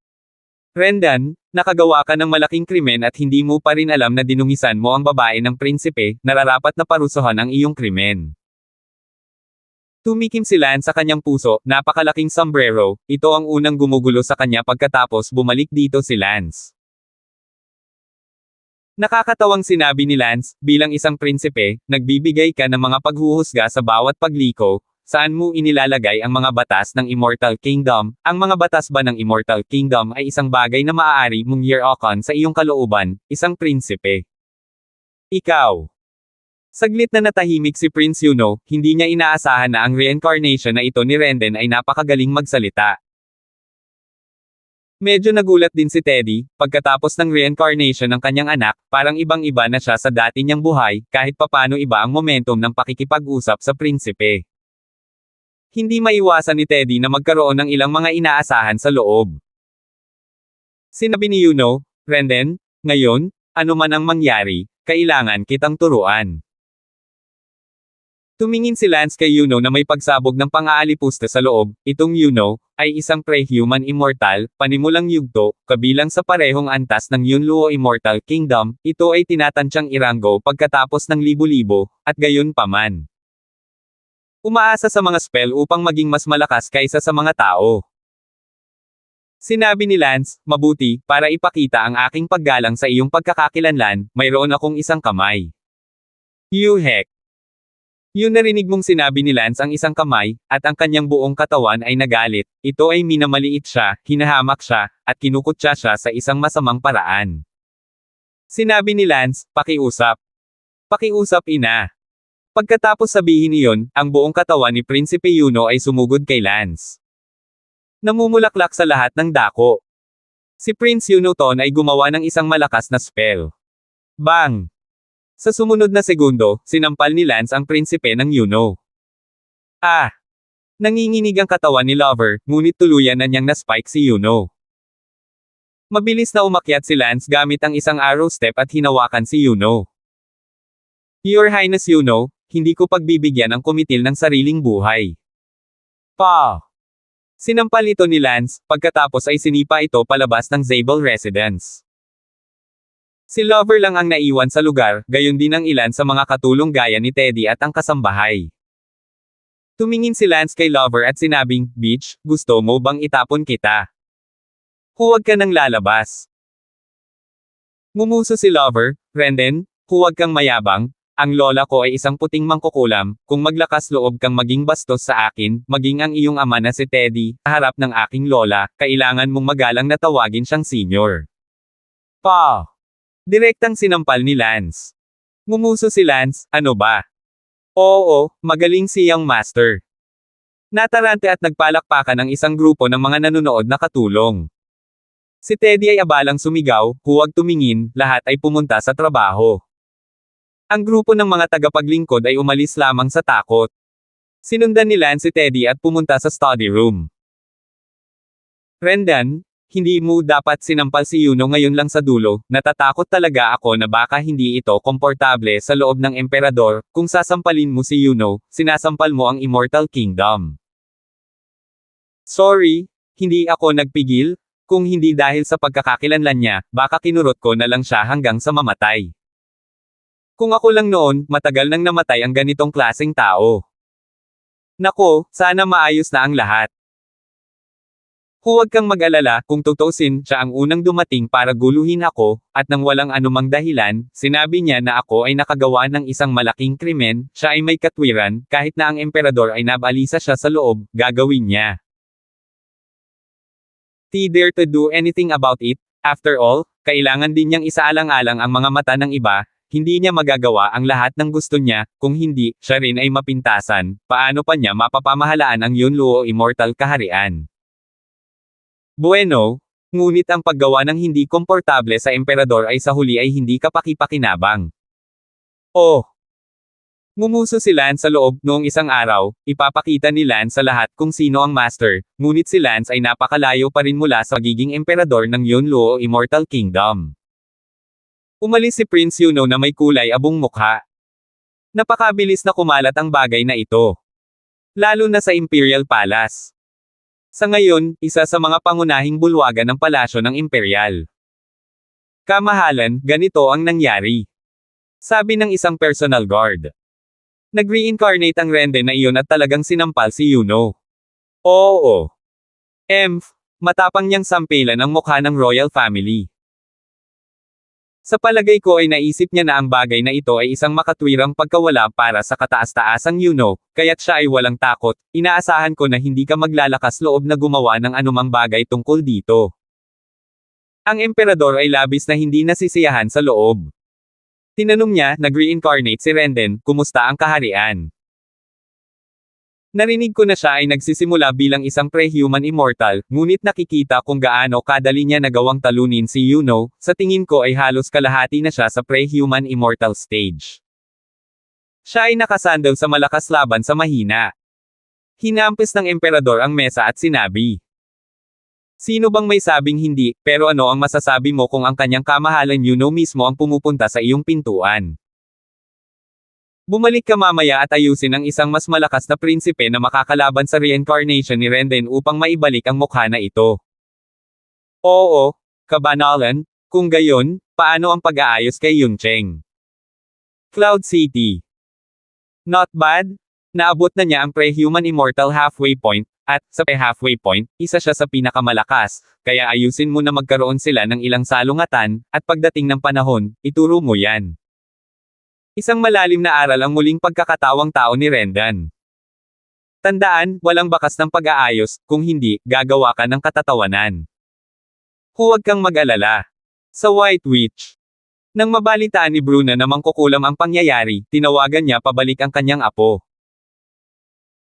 Rendan, nakagawa ka ng malaking krimen at hindi mo pa rin alam na dinungisan mo ang babae ng prinsipe, nararapat na parusahan ang iyong krimen. Tumikim si Lance sa kanyang puso, napakalaking sombrero, ito ang unang gumugulo sa kanya pagkatapos bumalik dito si Lance. Nakakatawang sinabi ni Lance, bilang isang prinsipe, nagbibigay ka ng mga paghuhusga sa bawat pagliko, saan mo inilalagay ang mga batas ng Immortal Kingdom? Ang mga batas ba ng Immortal Kingdom ay isang bagay na maaari mong year-okon sa iyong kalooban, isang prinsipe. Ikaw. Saglit na natahimik si Prince Yuno, hindi niya inaasahan na ang reincarnation na ito ni Renden ay napakagaling magsalita. Medyo nagulat din si Teddy, pagkatapos ng reincarnation ng kanyang anak, parang ibang-iba na siya sa dati niyang buhay, kahit papano iba ang momentum ng pakikipag-usap sa prinsipe. Hindi maiwasan ni Teddy na magkaroon ng ilang mga inaasahan sa loob. Sinabi ni Yuno, Renden, ngayon, ano man ang mangyari, kailangan kitang turuan. Tumingin si Lance kay Yuno na may pagsabog ng pang-aalipusta sa loob. Itong Yuno ay isang pre-human immortal, panimulang yugto, kabilang sa parehong antas ng Yunluo Immortal Kingdom. Ito ay tinatansyang irango pagkatapos ng libo-libo, at gayon paman. Umaasa sa mga spell upang maging mas malakas kaysa sa mga tao. Sinabi ni Lance, mabuti, para ipakita ang aking paggalang sa iyong pagkakakilanlan, mayroon akong isang kamay. Heck. Yun narinig mong sinabi ni Lance ang isang kamay, at ang kanyang buong katawan ay nagalit. Ito ay minamaliit siya, hinahamak siya, at kinukutya siya sa isang masamang paraan. Sinabi ni Lance, pakiusap. Pakiusap ina. Pagkatapos sabihin niyon, ang buong katawan ni Prinsipe Yuno ay sumugod kay Lance. Namumulaklak sa lahat ng dako. Si Prince Yunoton ay gumawa ng isang malakas na spell. Bang! Sa sumunod na segundo, sinampal ni Lance ang prinsipe ng Yuno. Nanginginig ang katawan ni Lover, ngunit tuluyan na niyang na-spike si Yuno. Mabilis na umakyat si Lance gamit ang isang arrow step at hinawakan si Yuno. Your Highness Yuno, hindi ko pagbibigyan ang kumitil ng sariling buhay. Sinampal ito ni Lance, pagkatapos ay sinipa ito palabas ng Zabel residence. Si Lover lang ang naiwan sa lugar, gayon din ang ilan sa mga katulong gaya ni Teddy at ang kasambahay. Tumingin si Lance kay Lover at sinabing, Bitch, gusto mo bang itapon kita? Huwag ka nang lalabas. Ngumuso si Lover, Renden, huwag kang mayabang, ang lola ko ay isang puting mangkukulam, kung maglakas loob kang maging bastos sa akin, maging ang iyong ama na si Teddy, sa harap ng aking lola, kailangan mong magalang na tawagin siyang senior. Direktang sinampal ni Lance. Ngumuso si Lance, ano ba? Oo, magaling siyang master. Natarante at nagpalakpakan ang isang grupo ng mga nanonood na katulong. Si Teddy ay abalang sumigaw, huwag tumingin, lahat ay pumunta sa trabaho. Ang grupo ng mga tagapaglingkod ay umalis lamang sa takot. Sinundan ni Lance si Teddy at pumunta sa study room. Renden, hindi mo dapat sinampal si Yuno ngayon lang sa dulo, natatakot talaga ako na baka hindi ito komportable sa loob ng emperador, kung sasampalin mo si Yuno, sinasampal mo ang Immortal Kingdom. Sorry, hindi ako nagpigil, kung hindi dahil sa pagkakakilanlan niya, baka kinurot ko na lang siya hanggang sa mamatay. Kung ako lang noon, matagal nang namatay ang ganitong klaseng tao. Nako, sana maayos na ang lahat. Huwag kang mag-alala, kung tutusin, siya ang unang dumating para guluhin ako, at nang walang anumang dahilan, sinabi niya na ako ay nakagawa ng isang malaking krimen, siya ay may katwiran, kahit na ang emperador ay nabalisa siya sa loob, gagawin niya. Dare to do anything about it, after all, kailangan din niyang isaalang-alang ang mga mata ng iba, hindi niya magagawa ang lahat ng gusto niya, kung hindi, siya rin ay mapintasan, paano pa niya mapapamahalaan ang Yunluo Immortal Kaharian? Bueno, ngunit ang paggawa ng hindi komportable sa emperador ay sa huli ay hindi kapaki-pakinabang. Ngumuso si Lance sa loob, noong isang araw, ipapakita ni Lance sa lahat kung sino ang master, ngunit si Lance ay napakalayo pa rin mula sa pagiging emperador ng Yunluo Immortal Kingdom. Umalis si Prince Yuno na may kulay abong mukha. Napakabilis na kumalat ang bagay na ito. Lalo na sa Imperial Palace. Sa ngayon, isa sa mga pangunahing bulwagan ng palasyo ng Imperial. Kamahalan, ganito ang nangyari. Sabi ng isang personal guard. Nag-reincarnate ang Renden na iyon at talagang sinampal si Yuno. Oo. Matapang niyang sampilan ang mukha ng royal family. Sa palagay ko ay naisip niya na ang bagay na ito ay isang makatwirang pagkawala para sa kataas-taasang kaya't siya ay walang takot, inaasahan ko na hindi ka maglalakas loob na gumawa ng anumang bagay tungkol dito. Ang emperador ay labis na hindi nasisiyahan sa loob. Tinanong niya, nag-reincarnate si Renden, kumusta ang kaharian? Narinig ko na siya ay nagsisimula bilang isang pre-human immortal, ngunit nakikita kung gaano kadali niya nagawang talunin si Yuno, sa tingin ko ay halos kalahati na siya sa pre-human immortal stage. Siya ay nakasandal sa malakas laban sa mahina. Hinampis ng emperador ang mesa at sinabi. Sino bang may sabing hindi, pero ano ang masasabi mo kung ang kanyang kamahalan Yuno mismo ang pumupunta sa iyong pintuan? Bumalik ka mamaya at ayusin ang isang mas malakas na prinsipe na makakalaban sa reincarnation ni Renden upang maibalik ang mukha na ito. Oo, kabanalan, kung gayon, paano ang pag-aayos kay Yuncheng? Cloud City. Not bad? Naabot na niya ang pre-human immortal halfway point, at, sa halfway point, isa siya sa pinakamalakas, kaya ayusin mo na magkaroon sila ng ilang salungatan, at pagdating ng panahon, ituro mo yan. Isang malalim na aral ang muling pagkakatawang tao ni Rendan. Tandaan, walang bakas ng pag-aayos, kung hindi, gagawa ka ng katatawanan. Huwag kang mag-alala. Sa White Witch. Nang mabalitaan ni Bruna na mangkukulam ang pangyayari, tinawagan niya pabalik ang kanyang apo.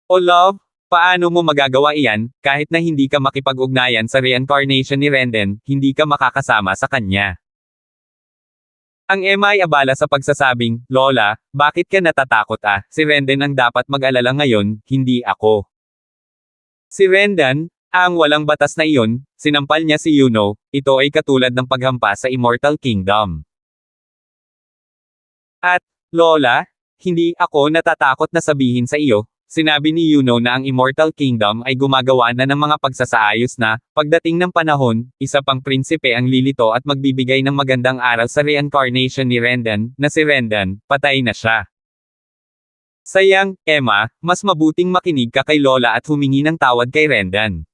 O love, paano mo magagawa iyan, kahit na hindi ka makipag-ugnayan sa reincarnation ni Renden, hindi ka makakasama sa kanya. Ang Emma ay abala sa pagsasabing, Lola, bakit ka natatakot ah? Si Renden ang dapat mag-alala ngayon, hindi ako. Si Rendan, ang walang batas na iyon, sinampal niya si Yuno, ito ay katulad ng paghampas sa Immortal Kingdom. At, Lola, hindi ako natatakot na sabihin sa iyo, sinabi ni Yuno na ang Immortal Kingdom ay gumagawa na ng mga pagsasaayos na, pagdating ng panahon, isa pang prinsipe ang lilito at magbibigay ng magandang aral sa reincarnation ni Rendan, na si Rendan, patay na siya. Sayang, Emma, mas mabuting makinig ka kay Lola at humingi ng tawad kay Rendan.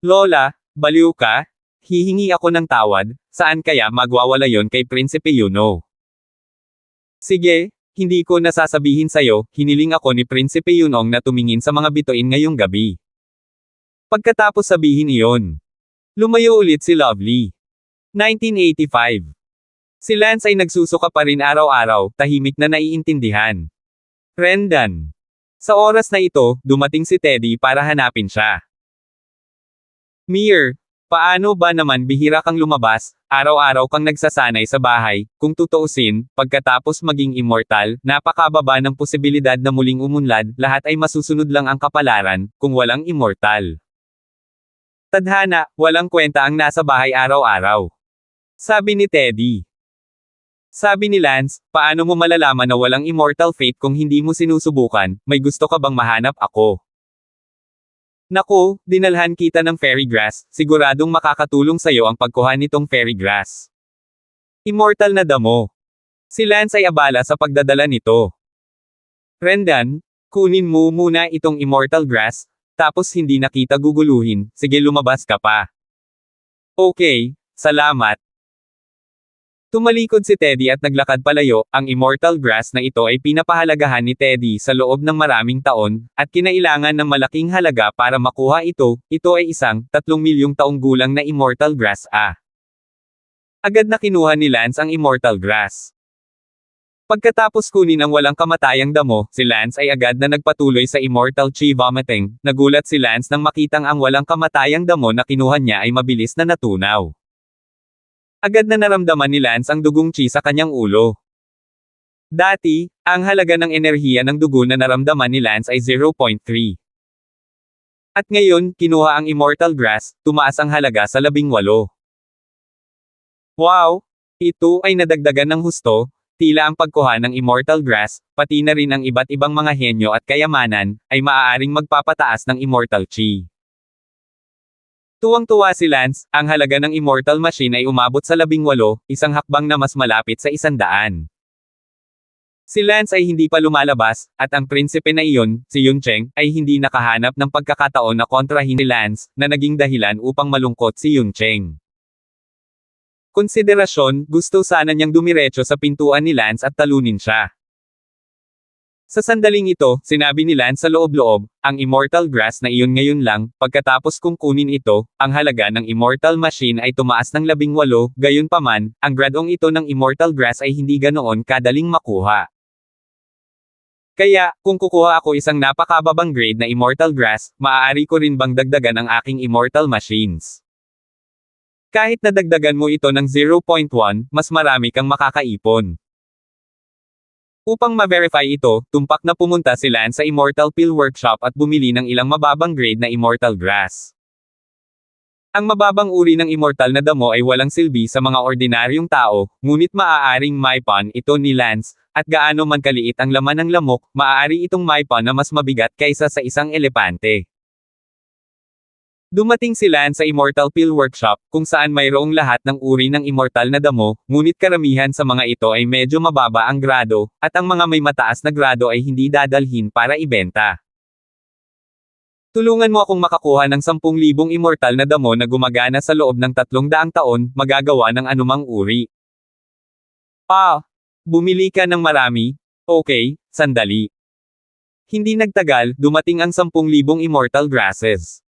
Lola, baliw ka? Hihingi ako ng tawad, saan kaya magwawala yon kay Prinsipe Yuno? Sige. Hindi ko nasasabihin sa'yo, hiniling ako ni Prinsipe Yunong na tumingin sa mga bituin ngayong gabi. Pagkatapos sabihin iyon, lumayo ulit si Lovely. 1985. Si Lance ay nagsusuka pa rin araw-araw, tahimik na naiintindihan. Rendan. Sa oras na ito, dumating si Teddy para hanapin siya. Mir, paano ba naman bihira kang lumabas, araw-araw kang nagsasanay sa bahay, kung tutuusin, pagkatapos maging immortal, napakababa ng posibilidad na muling umunlad, lahat ay masusunod lang ang kapalaran, kung walang immortal. Tadhana, walang kwenta ang nasa bahay araw-araw. Sabi ni Teddy. Sabi ni Lance, paano mo malalaman na walang immortal fate kung hindi mo sinusubukan, may gusto ka bang mahanap ako? Naku, dinalhan kita ng fairy grass, siguradong makakatulong sa'yo ang pagkuha nitong fairy grass. Immortal na damo. Si Lance ay abala sa pagdadala nito. Rendan, kunin mo muna itong immortal grass, tapos hindi na kita guguluhin, sige lumabas ka pa. Okay, salamat. Tumalikod si Teddy at naglakad palayo, ang immortal grass na ito ay pinapahalagahan ni Teddy sa loob ng maraming taon, at kinailangan ng malaking halaga para makuha ito ay isang 3 milyong taong gulang na immortal grass Agad na kinuha ni Lance ang immortal grass. Pagkatapos kunin ang walang kamatayang damo, si Lance ay agad na nagpatuloy sa immortal chi vomiting, nagulat si Lance nang makitang ang walang kamatayang damo na kinuha niya ay mabilis na natunaw. Agad na naramdaman ni Lance ang dugong chi sa kanyang ulo. Dati, ang halaga ng enerhiya ng dugo na naramdaman ni Lance ay 0.3. At ngayon, kinuha ang immortal grass, tumaas ang halaga sa 18. Wow! Ito ay nadagdagan ng husto, tila ang pagkuha ng immortal grass, pati na rin ang iba't ibang mga henyo at kayamanan, ay maaaring magpapataas ng immortal chi. Tuwang-tuwa si Lance, ang halaga ng immortal machine ay umabot sa 18, isang hakbang na mas malapit sa 100. Si Lance ay hindi pa lumalabas, at ang prinsipe na iyon, si Yuncheng, ay hindi nakahanap ng pagkakataon na kontrahin si Lance, na naging dahilan upang malungkot si Yuncheng. konsiderasyon, gusto sana niyang dumiretso sa pintuan ni Lance at talunin siya. Sa sandaling ito, sinabi ni Lance sa loob-loob, ang Immortal Grass na iyon ngayon lang, pagkatapos kong kunin ito, ang halaga ng Immortal Machine ay tumaas ng 18, gayunpaman, ang gradong ito ng Immortal Grass ay hindi ganoon kadaling makuha. Kaya, kung kukuha ako isang napakababang grade na Immortal Grass, maaari ko rin bang dagdagan ang aking Immortal Machines? Kahit na dagdagan mo ito ng 0.1, mas marami kang makakaipon. Upang ma-verify ito, tumpak na pumunta si Lance sa Immortal Pill Workshop at bumili ng ilang mababang grade na Immortal Grass. Ang mababang uri ng immortal na damo ay walang silbi sa mga ordinaryong tao, ngunit maaaring maipan ito ni Lance, at gaano man kaliit ang laman ng lamok, maaari itong maipan na mas mabigat kaysa sa isang elepante. Dumating si Lance sa Immortal Pill Workshop, kung saan mayroong lahat ng uri ng immortal na damo, ngunit karamihan sa mga ito ay medyo mababa ang grado, at ang mga may mataas na grado ay hindi dadalhin para ibenta. Tulungan mo akong makakuha ng 10,000 immortal na damo na gumagana sa loob ng 300 taon, magagawa ng anumang uri. Bumili ka ng marami? Okay, sandali. Hindi nagtagal, dumating ang 10,000 immortal grasses.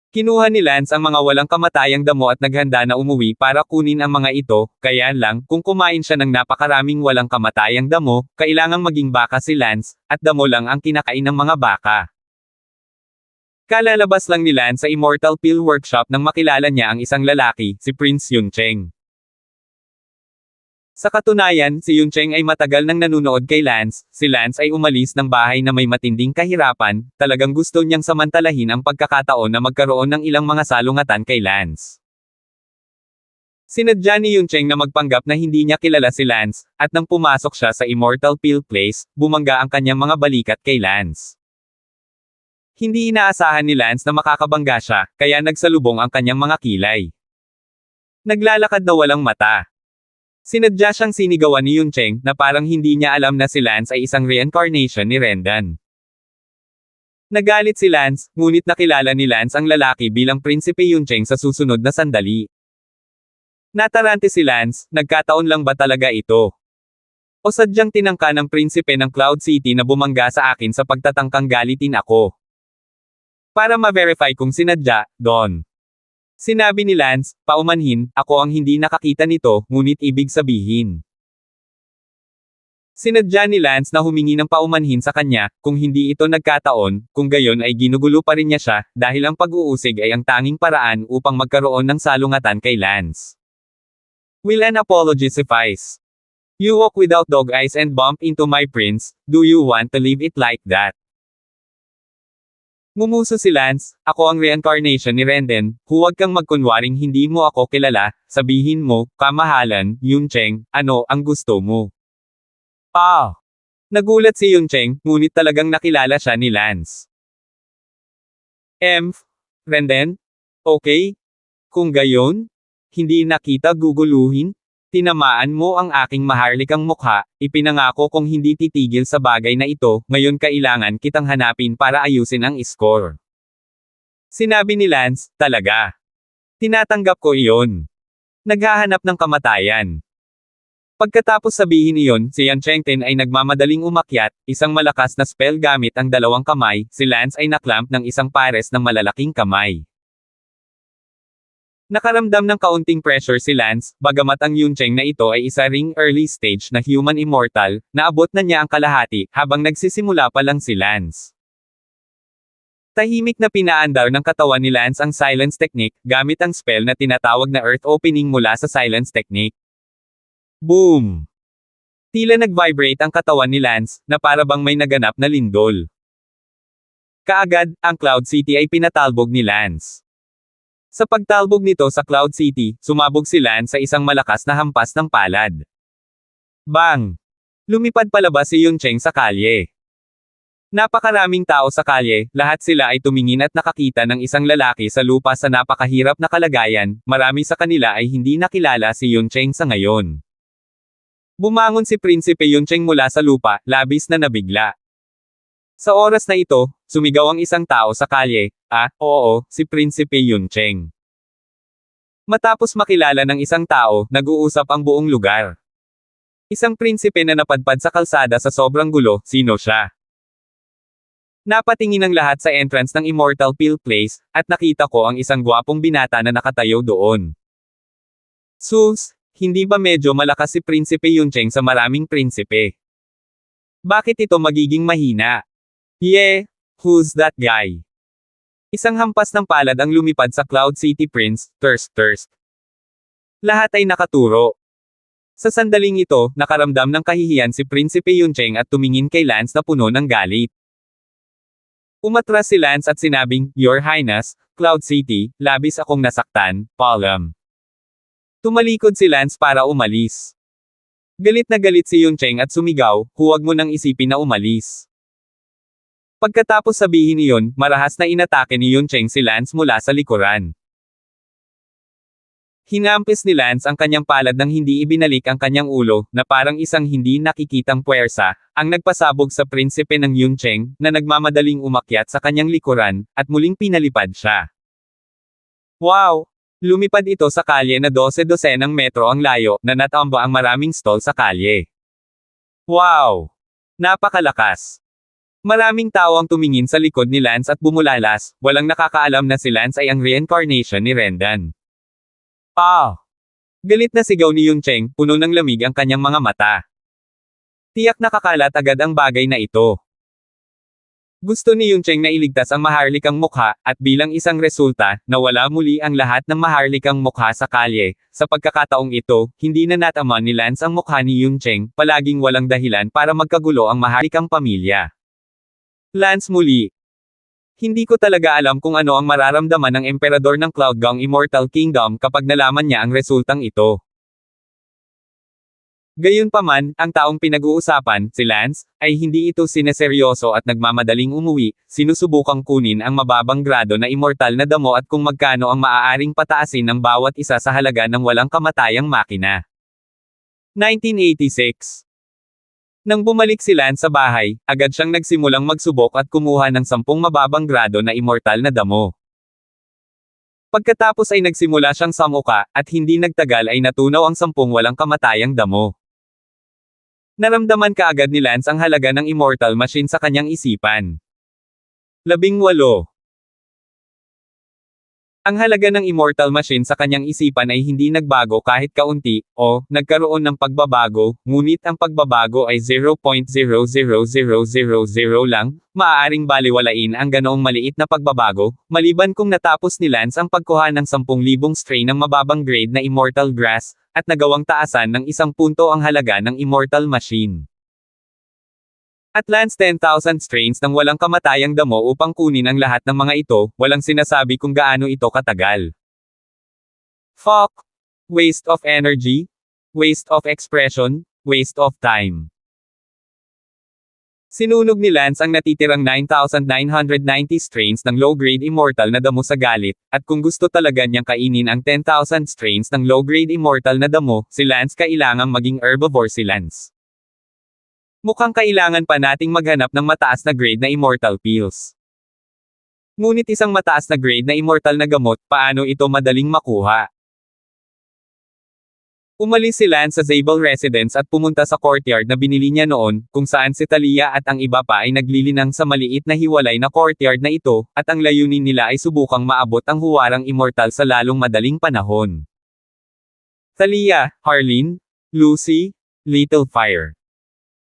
Kinuha ni Lance ang mga walang kamatayang damo at naghanda na umuwi para kunin ang mga ito, kaya lang, kung kumain siya ng napakaraming walang kamatayang damo, kailangang maging baka si Lance, at damo lang ang kinakain ng mga baka. Kalalabas lang ni Lance sa Immortal Pill Workshop nang makilala niya ang isang lalaki, si Prince Yuncheng. Sa katunayan, si Yuncheng ay matagal nang nanunood kay Lance, si Lance ay umalis ng bahay na may matinding kahirapan, talagang gusto niyang samantalahin ang pagkakataon na magkaroon ng ilang mga salungatan kay Lance. Sinadya ni Yuncheng na magpanggap na hindi niya kilala si Lance, at nang pumasok siya sa Immortal Pill Place, bumangga ang kanyang mga balikat kay Lance. Hindi inaasahan ni Lance na makakabangga siya, kaya nagsalubong ang kanyang mga kilay. Naglalakad na walang mata. Sinadya siyang sinigawan ni Yuncheng, na parang hindi niya alam na si Lance ay isang reincarnation ni Rendan. Nagalit si Lance, ngunit nakilala ni Lance ang lalaki bilang Prinsipe Yuncheng sa susunod na sandali. Natarante si Lance, nagkataon lang ba talaga ito? O sadyang tinangka ng Prinsipe ng Cloud City na bumangga sa akin sa pagtatangkang galitin ako? Para ma-verify kung sinadya, Don. Sinabi ni Lance, paumanhin, ako ang hindi nakakita nito, ngunit ibig sabihin. Sinadya ni Lance na humingi ng paumanhin sa kanya, kung hindi ito nagkataon, kung gayon ay ginugulo pa rin niya siya, dahil ang pag-uusig ay ang tanging paraan upang magkaroon ng salungatan kay Lance. Will an apology suffice? You walk without dog eyes and bump into my prince, do you want to leave it like that? Ngumuso si Lance, ako ang reincarnation ni Renden, huwag kang magkunwaring hindi mo ako kilala, sabihin mo, kamahalan, Yuncheng, ano ang gusto mo? Nagulat si Yuncheng, ngunit talagang nakilala siya ni Lance. Renden? Okay? Kung gayon? Hindi nakita guguluhin? Tinamaan mo ang aking maharlikang mukha, ipinangako kong hindi titigil sa bagay na ito, ngayon kailangan kitang hanapin para ayusin ang score. Sinabi ni Lance, talaga. Tinatanggap ko iyon. Naghahanap ng kamatayan. Pagkatapos sabihin iyon, si Yan Chengten ay nagmamadaling umakyat, isang malakas na spell gamit ang dalawang kamay, si Lance ay naklamp ng isang pares ng malalaking kamay. Nakaramdam ng kaunting pressure si Lance, bagamat ang Yuncheng na ito ay isa ring early stage na human immortal, naabot na niya ang kalahati, habang nagsisimula pa lang si Lance. Tahimik na pinaandar ng katawan ni Lance ang silence technique, gamit ang spell na tinatawag na earth opening mula sa silence technique. Boom! Tila nag-vibrate ang katawan ni Lance, na para bang may naganap na lindol. Kaagad, ang Cloud City ay pinatalbog ni Lance. Sa pagtalbog nito sa Cloud City, sumabog si Lance sa isang malakas na hampas ng palad. Bang! Lumipad palabas si Yuncheng sa kalye. Napakaraming tao sa kalye, lahat sila ay tumingin at nakakita ng isang lalaki sa lupa sa napakahirap na kalagayan, marami sa kanila ay hindi nakilala si Yuncheng sa ngayon. Bumangon si Prinsipe Yuncheng mula sa lupa, labis na nabigla. Sa oras na ito, sumigaw ang isang tao sa kalye, oo, si Prinsipe Yuncheng. Matapos makilala ng isang tao, nag-uusap ang buong lugar. Isang prinsipe na napadpad sa kalsada sa sobrang gulo, sino siya? Napatingin ang lahat sa entrance ng Immortal Pill Place, at nakita ko ang isang gwapong binata na nakatayo doon. Sus, hindi ba medyo malakas si Prinsipe Yuncheng sa maraming prinsipe? Bakit ito magiging mahina? Who's that guy? Isang hampas ng palad ang lumipad sa Cloud City Prince, Thirst. Lahat ay nakaturo. Sa sandaling ito, nakaramdam ng kahihiyan si Prinsipe Yuncheng at tumingin kay Lance na puno ng galit. Umatras si Lance at sinabing, Your Highness, Cloud City, labis akong nasaktan, Palm. Tumalikod si Lance para umalis. Galit na galit si Yuncheng at sumigaw, huwag mo nang isipin na umalis. Pagkatapos sabihin iyon, marahas na inatake ni Yuncheng si Lance mula sa likuran. Hinampis ni Lance ang kanyang palad nang hindi ibinalik ang kanyang ulo, na parang isang hindi nakikitang puwersa, ang nagpasabog sa prinsipe ng Yuncheng, na nagmamadaling umakyat sa kanyang likuran, at muling pinalipad siya. Wow! Lumipad ito sa kalye na 12-12 ng metro ang layo, na natamba ang maraming stall sa kalye. Wow! Napakalakas! Maraming tao ang tumingin sa likod ni Lance at bumulalas, walang nakakaalam na si Lance ay ang reincarnation ni Rendan. Galit na sigaw ni Yuncheng, puno ng lamig ang kanyang mga mata. Tiyak nakakalat agad ang bagay na ito. Gusto ni Yuncheng na iligtas ang maharlikang mukha, at bilang isang resulta, nawala muli ang lahat ng maharlikang mukha sa kalye. Sa pagkakataong ito, hindi na natama ni Lance ang mukha ni Yuncheng, palaging walang dahilan para magkagulo ang maharlikang pamilya. Lance muli. Hindi ko talaga alam kung ano ang mararamdaman ng emperador ng Cloudgong Immortal Kingdom kapag nalaman niya ang resultang ito. Gayunpaman, ang taong pinag-uusapan, si Lance, ay hindi ito sineseryoso at nagmamadaling umuwi, sinusubukang kunin ang mababang grado na immortal na damo at kung magkano ang maaaring pataasin ng bawat isa sa halaga ng walang kamatayang makina. 1986. Nang bumalik si Lance sa bahay, agad siyang nagsimulang magsubok at kumuha ng 10 mababang grado na immortal na damo. Pagkatapos ay nagsimula siyang samuka, at hindi nagtagal ay natunaw ang 10 walang kamatayang damo. Naramdaman kaagad ni Lance ang halaga ng immortal machine sa kanyang isipan. 18. Ang halaga ng immortal machine sa kanyang isipan ay hindi nagbago kahit kaunti, o nagkaroon ng pagbabago, ngunit ang pagbabago ay 0.00000 lang, maaaring baliwalain ang ganoong maliit na pagbabago, maliban kung natapos ni Lance ang pagkuha ng 10,000 strain ng mababang grade na immortal grass, at nagawang taasan ng 1 punto ang halaga ng immortal machine. At Lance 10,000 strains ng walang kamatayang damo upang kunin ang lahat ng mga ito, walang sinasabi kung gaano ito katagal. Fuck! Waste of energy, waste of expression, waste of time. Sinunog ni Lance ang natitirang 9,990 strains ng low-grade immortal na damo sa galit, at kung gusto talaga niyang kainin ang 10,000 strains ng low-grade immortal na damo, si Lance kailangang maging herbivore si Lance. Mukhang kailangan pa nating maghanap ng mataas na grade na immortal pills. Ngunit isang mataas na grade na immortal na gamot, paano ito madaling makuha? Umalis si Lance sa Zabel Residence at pumunta sa courtyard na binili niya noon, kung saan si Talia at ang iba pa ay naglilinang sa maliit na hiwalay na courtyard na ito, at ang layunin nila ay subukang maabot ang huwarang immortal sa lalong madaling panahon. Talia, Harleen, Lucy, Little Fire.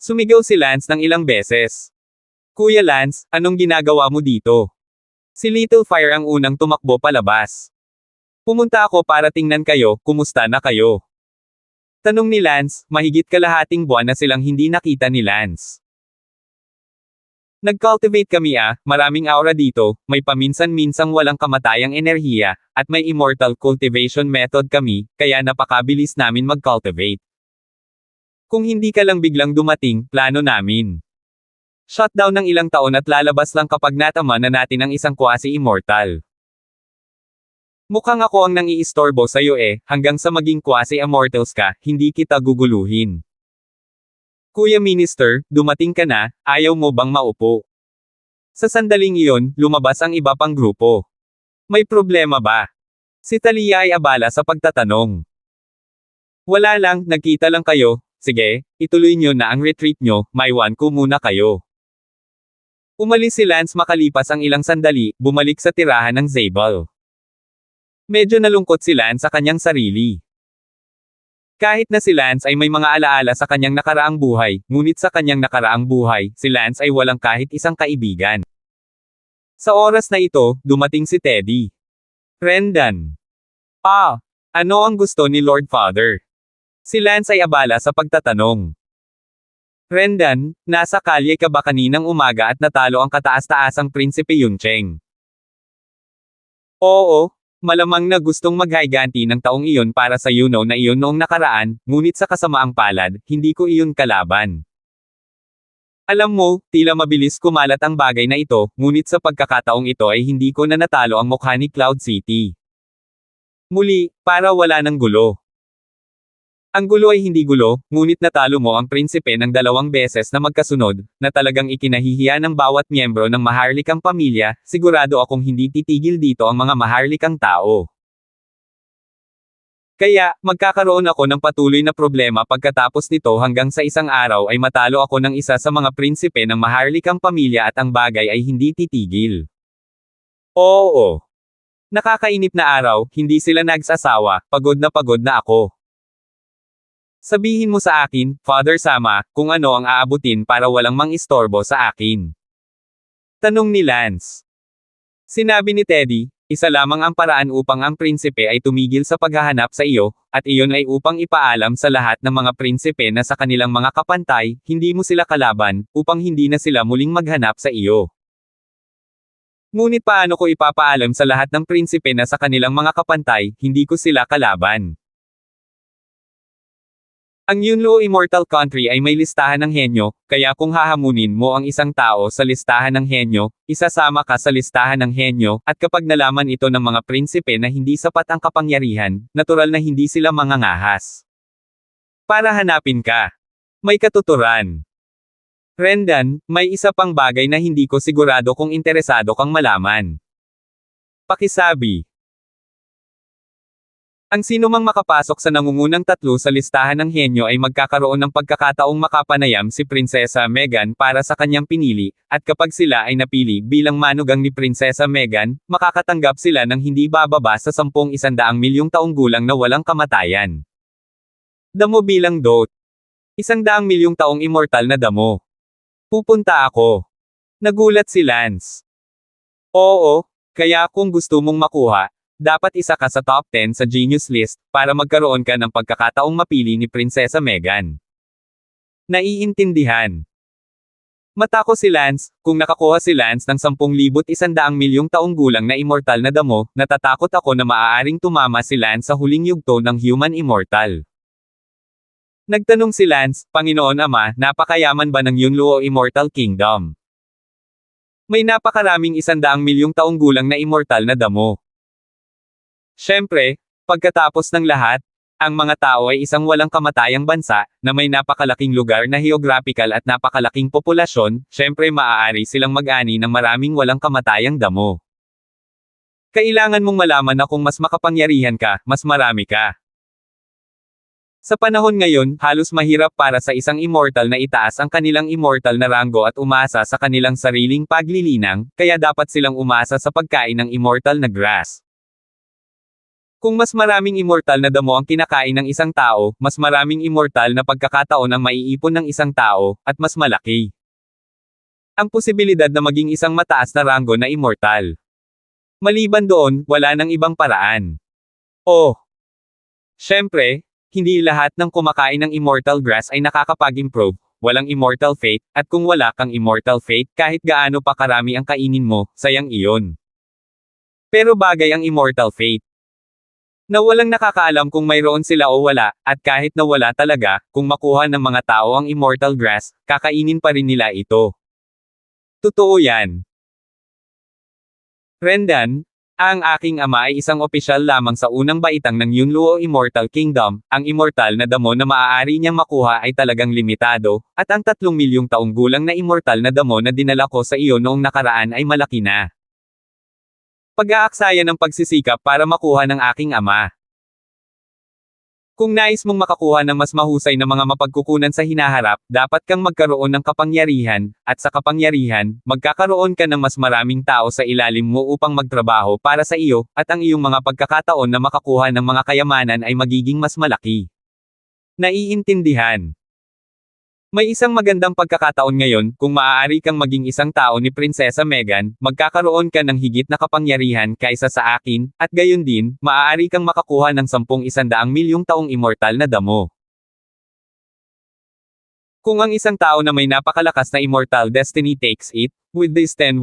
Sumigaw si Lance ng ilang beses. Kuya Lance, anong ginagawa mo dito? Si Little Fire ang unang tumakbo palabas. Pumunta ako para tingnan kayo, kumusta na kayo? Tanong ni Lance, mahigit kalahating buwan na silang hindi nakita ni Lance. Nag-cultivate kami maraming aura dito, may paminsan-minsang walang kamatayang enerhiya, at may immortal cultivation method kami, kaya napakabilis namin mag-cultivate. Kung hindi ka lang biglang dumating, plano namin. Shutdown ng ilang taon at lalabas lang kapag natama na natin ang isang quasi-immortal. Mukhang ako ang nang-iistorbo sa'yo hanggang sa maging quasi-immortals ka, hindi kita guguluhin. Kuya Minister, dumating ka na, ayaw mo bang maupo? Sa sandaling iyon, lumabas ang iba pang grupo. May problema ba? Si Talia ay abala sa pagtatanong. Wala lang, nagkita lang kayo. Sige, ituloy nyo na ang retreat nyo, maiwan ko muna kayo. Umalis si Lance makalipas ang ilang sandali, bumalik sa tirahan ng Zabel. Medyo nalungkot si Lance sa kanyang sarili. Kahit na si Lance ay may mga alaala sa kanyang nakaraang buhay, ngunit sa kanyang nakaraang buhay, si Lance ay walang kahit isang kaibigan. Sa oras na ito, dumating si Teddy. Brendan. Ano ang gusto ni Lord Father? Si Lance ay abala sa pagtatanong. Brendan, nasa kalye ka ba kaninang umaga at natalo ang kataas-taasang Prinsipe Yuncheng? Oo, malamang na gustong maghayganti ng taong iyon para sa yuno na iyon noong nakaraan, ngunit sa kasamaang palad, hindi ko iyon kalaban. Alam mo, tila mabilis kumalat ang bagay na ito, ngunit sa pagkakataong ito ay hindi ko na natalo ang mukha ni Cloud City. Muli, para wala ng gulo. Ang gulo ay hindi gulo, ngunit natalo mo ang prinsipe ng 2 beses na magkasunod, na talagang ikinahihiya ng bawat miyembro ng maharlikang pamilya, sigurado akong hindi titigil dito ang mga maharlikang tao. Kaya, magkakaroon ako ng patuloy na problema pagkatapos nito hanggang sa isang araw ay matalo ako ng isa sa mga prinsipe ng maharlikang pamilya at ang bagay ay hindi titigil. Oo. Nakakainip na araw, hindi sila nagsasawa, pagod na ako. Sabihin mo sa akin, Father Sama, kung ano ang aabutin para walang mang-istorbo sa akin. Tanong ni Lance. Sinabi ni Teddy, isa lamang ang paraan upang ang prinsipe ay tumigil sa paghahanap sa iyo, at iyon ay upang ipaalam sa lahat ng mga prinsipe na sa kanilang mga kapantay, hindi mo sila kalaban, upang hindi na sila muling maghanap sa iyo. Ngunit paano ko ipapaalam sa lahat ng prinsipe na sa kanilang mga kapantay, hindi ko sila kalaban? Ang Yunluo Immortal Country ay may listahan ng henyo, kaya kung hahamunin mo ang isang tao sa listahan ng henyo, isasama ka sa listahan ng henyo, at kapag nalaman ito ng mga prinsipe na hindi sapat ang kapangyarihan, natural na hindi sila mangangahas. Para hanapin ka. May katuturan. Brendan, may isa pang bagay na hindi ko sigurado kung interesado kang malaman. Pakisabi. Ang sinumang makapasok sa nangungunang 3 sa listahan ng henyo ay magkakaroon ng pagkakataong makapanayam si Prinsesa Meghan para sa kanyang pinili, at kapag sila ay napili bilang manugang ni Prinsesa Meghan, makakatanggap sila ng hindi bababa sa 10,100 milyong taong gulang na walang kamatayan. Damo bilang dot. 100 milyong taong immortal na damo. Pupunta ako. Nagulat si Lance. Oo, kaya kung gusto mong makuha, dapat isa ka sa top 10 sa Genius List, para magkaroon ka ng pagkakataong mapili ni Prinsesa Meghan. Naiintindihan. Matako si Lance, kung nakakuha si Lance ng 10,100 milyong taong gulang na immortal na damo, natatakot ako na maaaring tumama si Lance sa huling yugto ng Human Immortal. Nagtanong si Lance, Panginoon Ama, napakayaman ba ng Yunluo Immortal Kingdom? May napakaraming 100 milyong taong gulang na immortal na damo. Siyempre, pagkatapos ng lahat, ang mga tao ay isang walang kamatayang bansa, na may napakalaking lugar na geographical at napakalaking populasyon, siyempre maaari silang mag-ani ng maraming walang kamatayang damo. Kailangan mong malaman na kung mas makapangyarihan ka, mas marami ka. Sa panahon ngayon, halos mahirap para sa isang immortal na itaas ang kanilang immortal na ranggo at umasa sa kanilang sariling paglilinang, kaya dapat silang umasa sa pagkain ng immortal na grass. Kung mas maraming immortal na damo ang kinakain ng isang tao, mas maraming immortal na pagkakataon ang maiipon ng isang tao, at mas malaki ang posibilidad na maging isang mataas na ranggo na immortal. Maliban doon, wala nang ibang paraan. Oh! Siyempre, hindi lahat ng kumakain ng immortal grass ay nakakapag-improve, walang immortal fate, at kung wala kang immortal fate, kahit gaano pa karami ang kainin mo, sayang iyon. Pero bagay ang immortal fate. Na walang nakakaalam kung mayroon sila o wala, at kahit na wala talaga, kung makuha ng mga tao ang immortal grass, kakainin pa rin nila ito. Totoo yan. Brendan, ang aking ama ay isang opisyal lamang sa unang baitang ng Yunluo Immortal Kingdom, ang immortal na damo na maaari niyang makuha ay talagang limitado, at ang 3 milyong taong gulang na immortal na damo na dinala ko sa iyo noong nakaraan ay malaki na. Pag-aaksaya ng pagsisikap para makuha ng aking ama. Kung nais mong makakuha ng mas mahusay na mga mapagkukunan sa hinaharap, dapat kang magkaroon ng kapangyarihan, at sa kapangyarihan, magkakaroon ka ng mas maraming tao sa ilalim mo upang magtrabaho para sa iyo, at ang iyong mga pagkakataon na makakuha ng mga kayamanan ay magiging mas malaki. Naiintindihan. May isang magandang pagkakataon ngayon, kung maaari kang maging isang tao ni Prinsesa Meghan, magkakaroon ka ng higit na kapangyarihan kaysa sa akin, at gayon din, maaari kang makakuha ng 10,100 milyong taong immortal na damo. Kung ang isang tao na may napakalakas na immortal destiny takes it, with these 100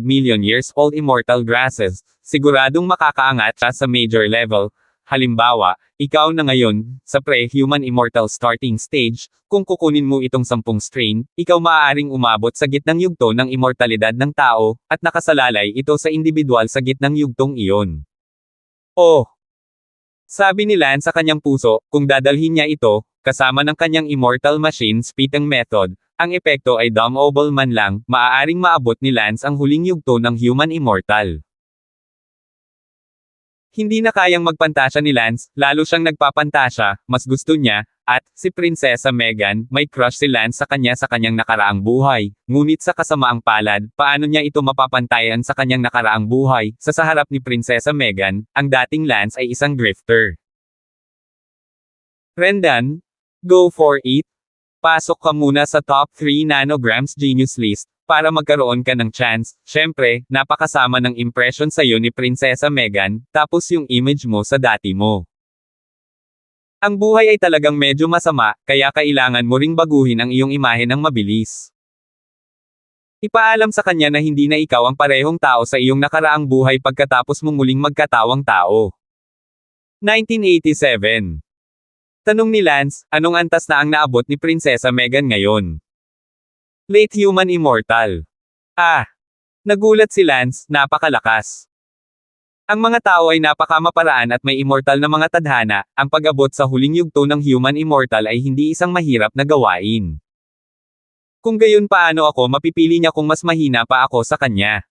million years old immortal grasses, siguradong makakaangat siya sa major level. Halimbawa, ikaw na ngayon, sa pre-human immortal starting stage, kung kukunin mo itong 10 strain, ikaw maaaring umabot sa gitnang yugto ng immortalidad ng tao, at nakasalalay ito sa individual sa gitnang yugtong iyon. Oh! Sabi ni Lance sa kanyang puso, kung dadalhin niya ito, kasama ng kanyang immortal machine spitting method, ang epekto ay downable man lang, maaaring maabot ni Lance ang huling yugto ng human immortal. Hindi na kayang magpantasya ni Lance, lalo siyang nagpapantasya, mas gusto niya, at, si Prinsesa Meghan, may crush si Lance sa kanyang nakaraang buhay, ngunit sa kasamaang palad, paano niya ito mapapantayan sa kanyang nakaraang buhay, sa harap ni Prinsesa Meghan, ang dating Lance ay isang grifter. Rendan, go for it. Pasok ka muna sa top 3 nanograms genius list, para magkaroon ka ng chance. Syempre, napakasama ng impression sa'yo ni Prinsesa Meghan, tapos yung image mo sa dati mo. Ang buhay ay talagang medyo masama, kaya kailangan mo ring baguhin ang iyong imahe ng mabilis. Ipaalam sa kanya na hindi na ikaw ang parehong tao sa iyong nakaraang buhay pagkatapos mong muling magkatawang tao. 1987. Tanong ni Lance, anong antas na ang naabot ni Prinsesa Meghan ngayon? Late human immortal. Nagulat si Lance, napakalakas. Ang mga tao ay napakamaparaan at may immortal na mga tadhana, ang pag-abot sa huling yugto ng human immortal ay hindi isang mahirap na gawain. Kung gayon paano ako mapipili niya kung mas mahina pa ako sa kanya?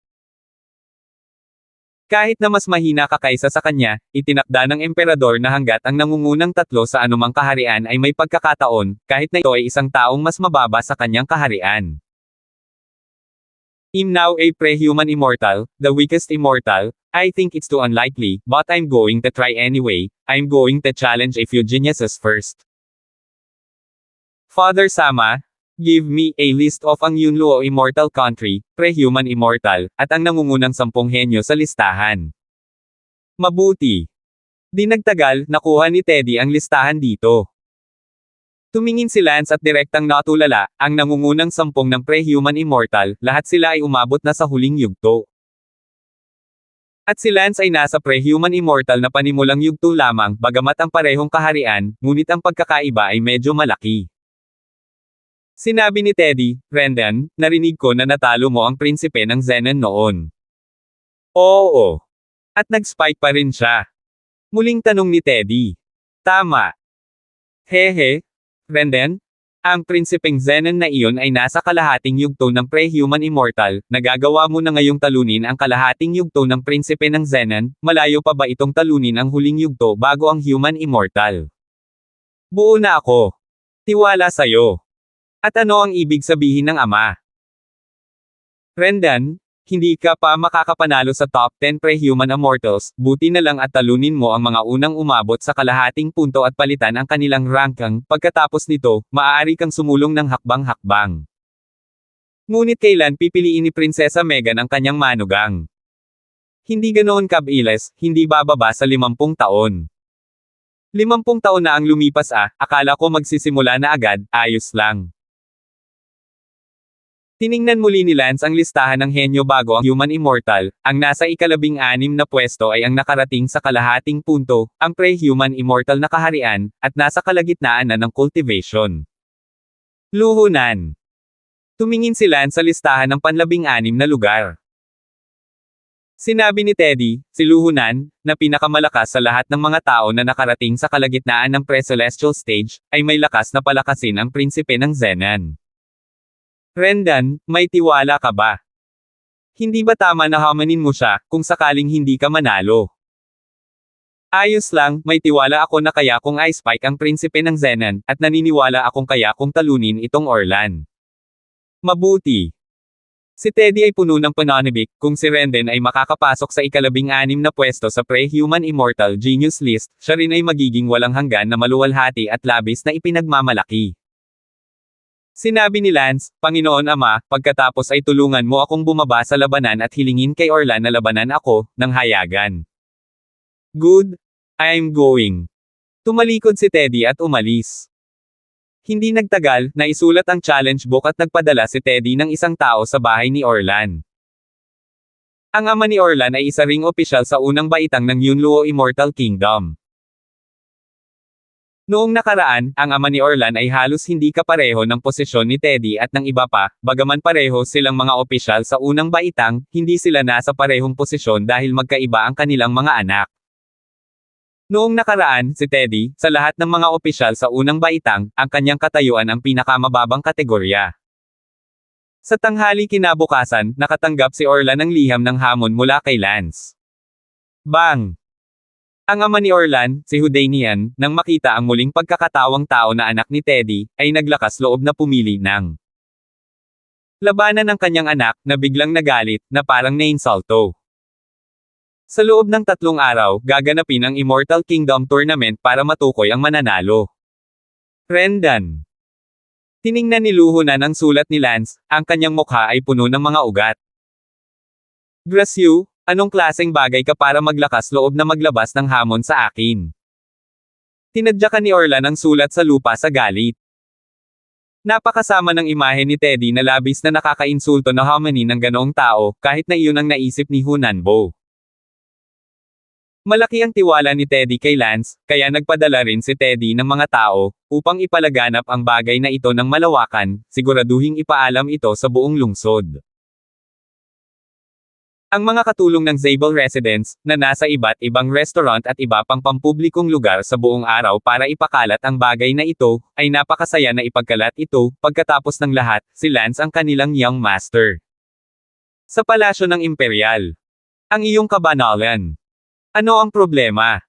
Kahit na mas mahina ka kaysa sa kanya, itinakda ng emperador na hanggat ang nangungunang tatlo sa anumang kaharian ay may pagkakataon, kahit na ito ay isang taong mas mababa sa kanyang kaharian. I'm now a pre-human immortal, the weakest immortal. I think it's too unlikely, but I'm going to try anyway. I'm going to challenge a few geniuses first. Father Sama, give me a list of ang Yunluo Immortal Country, pre-human immortal, at ang nangungunang 10 henyo sa listahan. Mabuti. Di nagtagal, nakuha ni Teddy ang listahan dito. Tumingin si Lance at direktang natulala, ang nangungunang 10 ng pre-human immortal, lahat sila ay umabot na sa huling yugto. At si Lance ay nasa pre-human immortal na panimulang yugto lamang, bagamat ang parehong kaharian, ngunit ang pagkakaiba ay medyo malaki. Sinabi ni Teddy, Rendan, narinig ko na natalo mo ang prinsipe ng Zenon noon. Oo. At nag-spike pa rin siya. Muling tanong ni Teddy. Tama. Hehe. Rendan, ang prinsipeng Zenon na iyon ay nasa kalahating yugto ng pre-human immortal, nagagawa mo na ngayong talunin ang kalahating yugto ng prinsipe ng Zenon, malayo pa ba itong talunin ang huling yugto bago ang human immortal? Buo na ako. Tiwala sa'yo. At ano ang ibig sabihin ng ama? Rendan, hindi ka pa makakapanalo sa top 10 pre-human immortals, buti na lang at talunin mo ang mga unang umabot sa kalahating punto at palitan ang kanilang ranking, pagkatapos nito, maaari kang sumulong ng hakbang-hakbang. Ngunit kailan pipiliin ni Prinsesa Meghan ang kanyang manugang? Hindi ganoon kabilis, hindi bababa sa 50 taon. 50 taon na ang lumipas akala ko magsisimula na agad, ayos lang. Tiningnan muli ni Lance ang listahan ng henyo bago ang human immortal, ang nasa ika-16 na pwesto ay ang nakarating sa kalahating punto, ang pre-human immortal na kaharian, at nasa kalagitnaan na ng cultivation. Luhunan. Tumingin si Lance sa listahan ng panlabing-anim na lugar. Sinabi ni Teddy, si Luhunan, na pinakamalakas sa lahat ng mga tao na nakarating sa kalagitnaan ng pre-celestial stage, ay may lakas na palakasin ang prinsipe ng Zenon. Rendan, may tiwala ka ba? Hindi ba tama na hamanin mo siya, kung sakaling hindi ka manalo? Ayos lang, may tiwala ako na kaya kong i-spike ang prinsipe ng Zenan, at naniniwala akong kaya kong talunin itong Orlan. Mabuti. Si Teddy ay puno ng pananabik, kung si Renden ay makakapasok sa ika-16 na pwesto sa Pre-Human Immortal Genius List, siya rin ay magiging walang hanggan na maluwalhati at labis na ipinagmamalaki. Sinabi ni Lance, Panginoon Ama, pagkatapos ay tulungan mo akong bumaba sa labanan at hilingin kay Orlan na labanan ako, ng hayagan. Good. I'm going. Tumalikod si Teddy at umalis. Hindi nagtagal, naisulat ang challenge book at nagpadala si Teddy ng isang tao sa bahay ni Orlan. Ang ama ni Orlan ay isa ring opisyal sa unang baitang ng Yunluo Immortal Kingdom. Noong nakaraan, ang ama ni Orlan ay halos hindi kapareho ng posisyon ni Teddy at ng iba pa, bagaman pareho silang mga opisyal sa unang baitang, hindi sila nasa parehong posisyon dahil magkaiba ang kanilang mga anak. Noong nakaraan, si Teddy, sa lahat ng mga opisyal sa unang baitang, ang kanyang katayuan ang pinakamababang kategorya. Sa tanghali kinabukasan, nakatanggap si Orlan ng liham ng hamon mula kay Lance. Bang! Ang ama ni Orlan, si Hudanian, nang makita ang muling pagkakatawang tao na anak ni Teddy, ay naglakas loob na pumili ng labanan ng kanyang anak, na biglang nagalit, na parang nainsulto. Sa loob ng 3 araw, gaganapin ang Immortal Kingdom Tournament para matukoy ang mananalo. Rendan. Tiningnan ni Luho na ng sulat ni Lance, ang kanyang mukha ay puno ng mga ugat. Grasyu, anong klaseng bagay ka para maglakas loob na maglabas ng hamon sa akin? Tinadyakan ni Orlan ang sulat sa lupa sa galit. Napakasama ng imahe ni Teddy na labis na nakakainsulto na hamanin ng ganoong tao, kahit na iyon ang naisip ni Hunanbo. Malaki ang tiwala ni Teddy kay Lance, kaya nagpadala rin si Teddy ng mga tao, upang ipalaganap ang bagay na ito ng malawakan, siguraduhing ipaalam ito sa buong lungsod. Ang mga katulong ng Zabel Residence, na nasa iba't ibang restaurant at iba pang pampublikong lugar sa buong araw para ipakalat ang bagay na ito, ay napakasaya na ipagkalat ito, pagkatapos ng lahat, si Lance ang kanilang young master. Sa palasyo ng Imperial. Ang iyong kabanalan. Ano ang problema?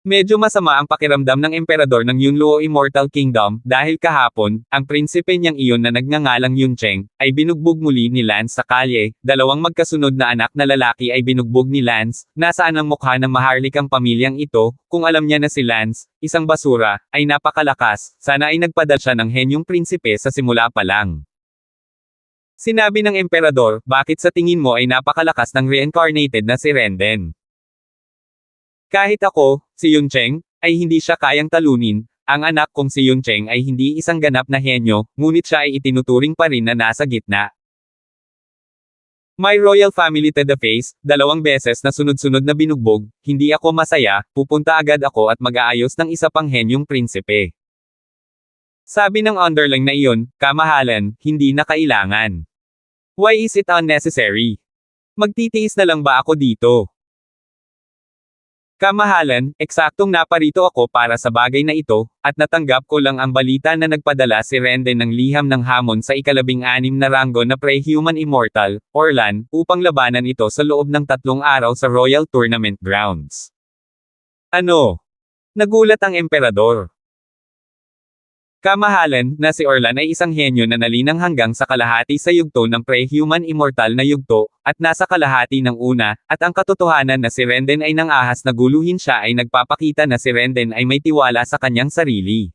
Medyo masama ang pakiramdam ng emperador ng Yunluo Immortal Kingdom, dahil kahapon, ang prinsipe niyang iyon na nagngangalang Yuncheng, ay binugbog muli ni Lance sa kalye, 2 magkasunod na anak na lalaki ay binugbog ni Lance, nasaan ang mukha ng maharlikang pamilyang ito, kung alam niya na si Lance, isang basura, ay napakalakas, sana ay nagpadala siya ng henyong prinsipe sa simula pa lang. Sinabi ng emperador, bakit sa tingin mo ay napakalakas ng reincarnated na si Renden? Kahit ako, si Yuncheng, ay hindi siya kayang talunin, ang anak kong si Yuncheng ay hindi isang ganap na henyo, ngunit siya ay itinuturing pa rin na nasa gitna. My royal family to the face, 2 beses na sunod-sunod na binugbog, hindi ako masaya, pupunta agad ako at mag-aayos ng isa pang henyong prinsipe. Sabi ng underling na iyon, kamahalan, hindi na kailangan. Why is it unnecessary? Magtitiis na lang ba ako dito? Kamahalan, eksaktong naparito ako para sa bagay na ito, at natanggap ko lang ang balita na nagpadala si Renden ng liham ng hamon sa ika-16 na ranggo na Pre-Human Immortal, Orlan, upang labanan ito sa loob ng 3 araw sa Royal Tournament Grounds. Ano? Nagulat ang emperador. Kamahalan, na si Orlan ay isang henyo na nalinang hanggang sa kalahati sa yugto ng Pre-Human Immortal na yugto, at nasa kalahati ng una, at ang katotohanan na si Renden ay nang-ahas na guluhin siya ay nagpapakita na si Renden ay may tiwala sa kanyang sarili.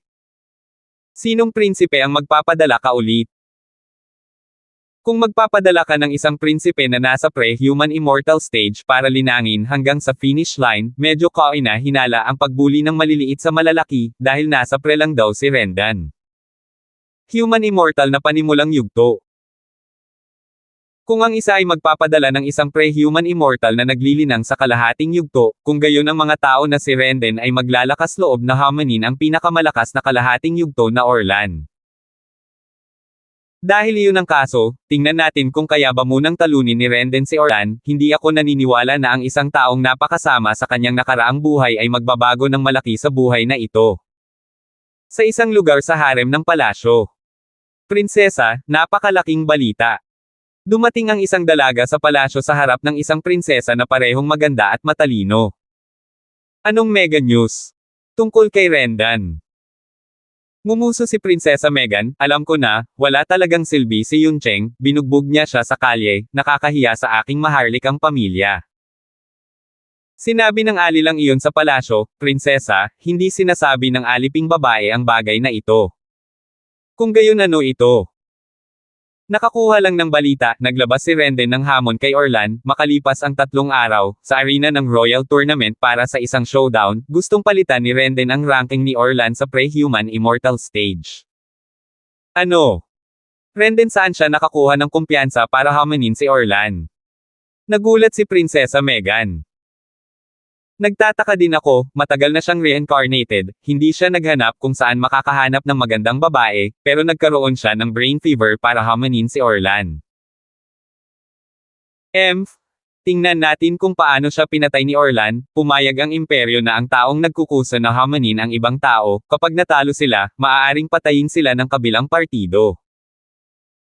Sinong prinsipe ang magpapadala ka ulit? Kung magpapadala ka ng isang prinsipe na nasa Pre-Human Immortal stage para linangin hanggang sa finish line, medyo hinala ang pagbuli ng maliliit sa malalaki, dahil nasa pre lang daw si Rendan. Human Immortal na panimulang yugto. Kung ang isa ay magpapadala ng isang Pre-Human Immortal na naglilinang sa kalahating yugto, kung gayon ang mga tao na si Renden ay maglalakas loob na hamanin ang pinakamalakas na kalahating yugto na Orlan. Dahil iyon ang kaso, tingnan natin kung kaya ba munang talunin ni Renden si Orlan, hindi ako naniniwala na ang isang taong napakasama sa kanyang nakaraang buhay ay magbabago ng malaki sa buhay na ito. Sa isang lugar sa harem ng palasyo. Prinsesa, napakalaking balita. Dumating ang isang dalaga sa palasyo sa harap ng isang prinsesa na parehong maganda at matalino. Anong mega news? Tungkol kay Rendan. Ngumuso si Prinsesa Megan, alam ko na, wala talagang silbi si Yuncheng, binugbog niya siya sa kalye, nakakahiya sa aking maharlikang pamilya. Sinabi ng alilang iyon sa palasyo, Prinsesa, hindi sinasabi ng aliping babae ang bagay na ito. Kung gayon ano ito? Nakakuha lang ng balita, naglabas si Renden ng hamon kay Orlan, makalipas ang 3 araw, sa arena ng Royal Tournament para sa isang showdown, gustong palitan ni Renden ang ranking ni Orlan sa Pre-Human Immortal Stage. Ano? Renden saan siya nakakuha ng kumpiyansa para hamanin si Orlan? Nagulat si Prinsesa Megan. Nagtataka din ako, matagal na siyang reincarnated, hindi siya naghanap kung saan makakahanap ng magandang babae, pero nagkaroon siya ng brain fever para hamanin si Orlan. Tingnan natin kung paano siya pinatay ni Orlan, pumayag ang imperyo na ang taong nagkukusa na hamanin ang ibang tao, kapag natalo sila, maaaring patayin sila ng kabilang partido.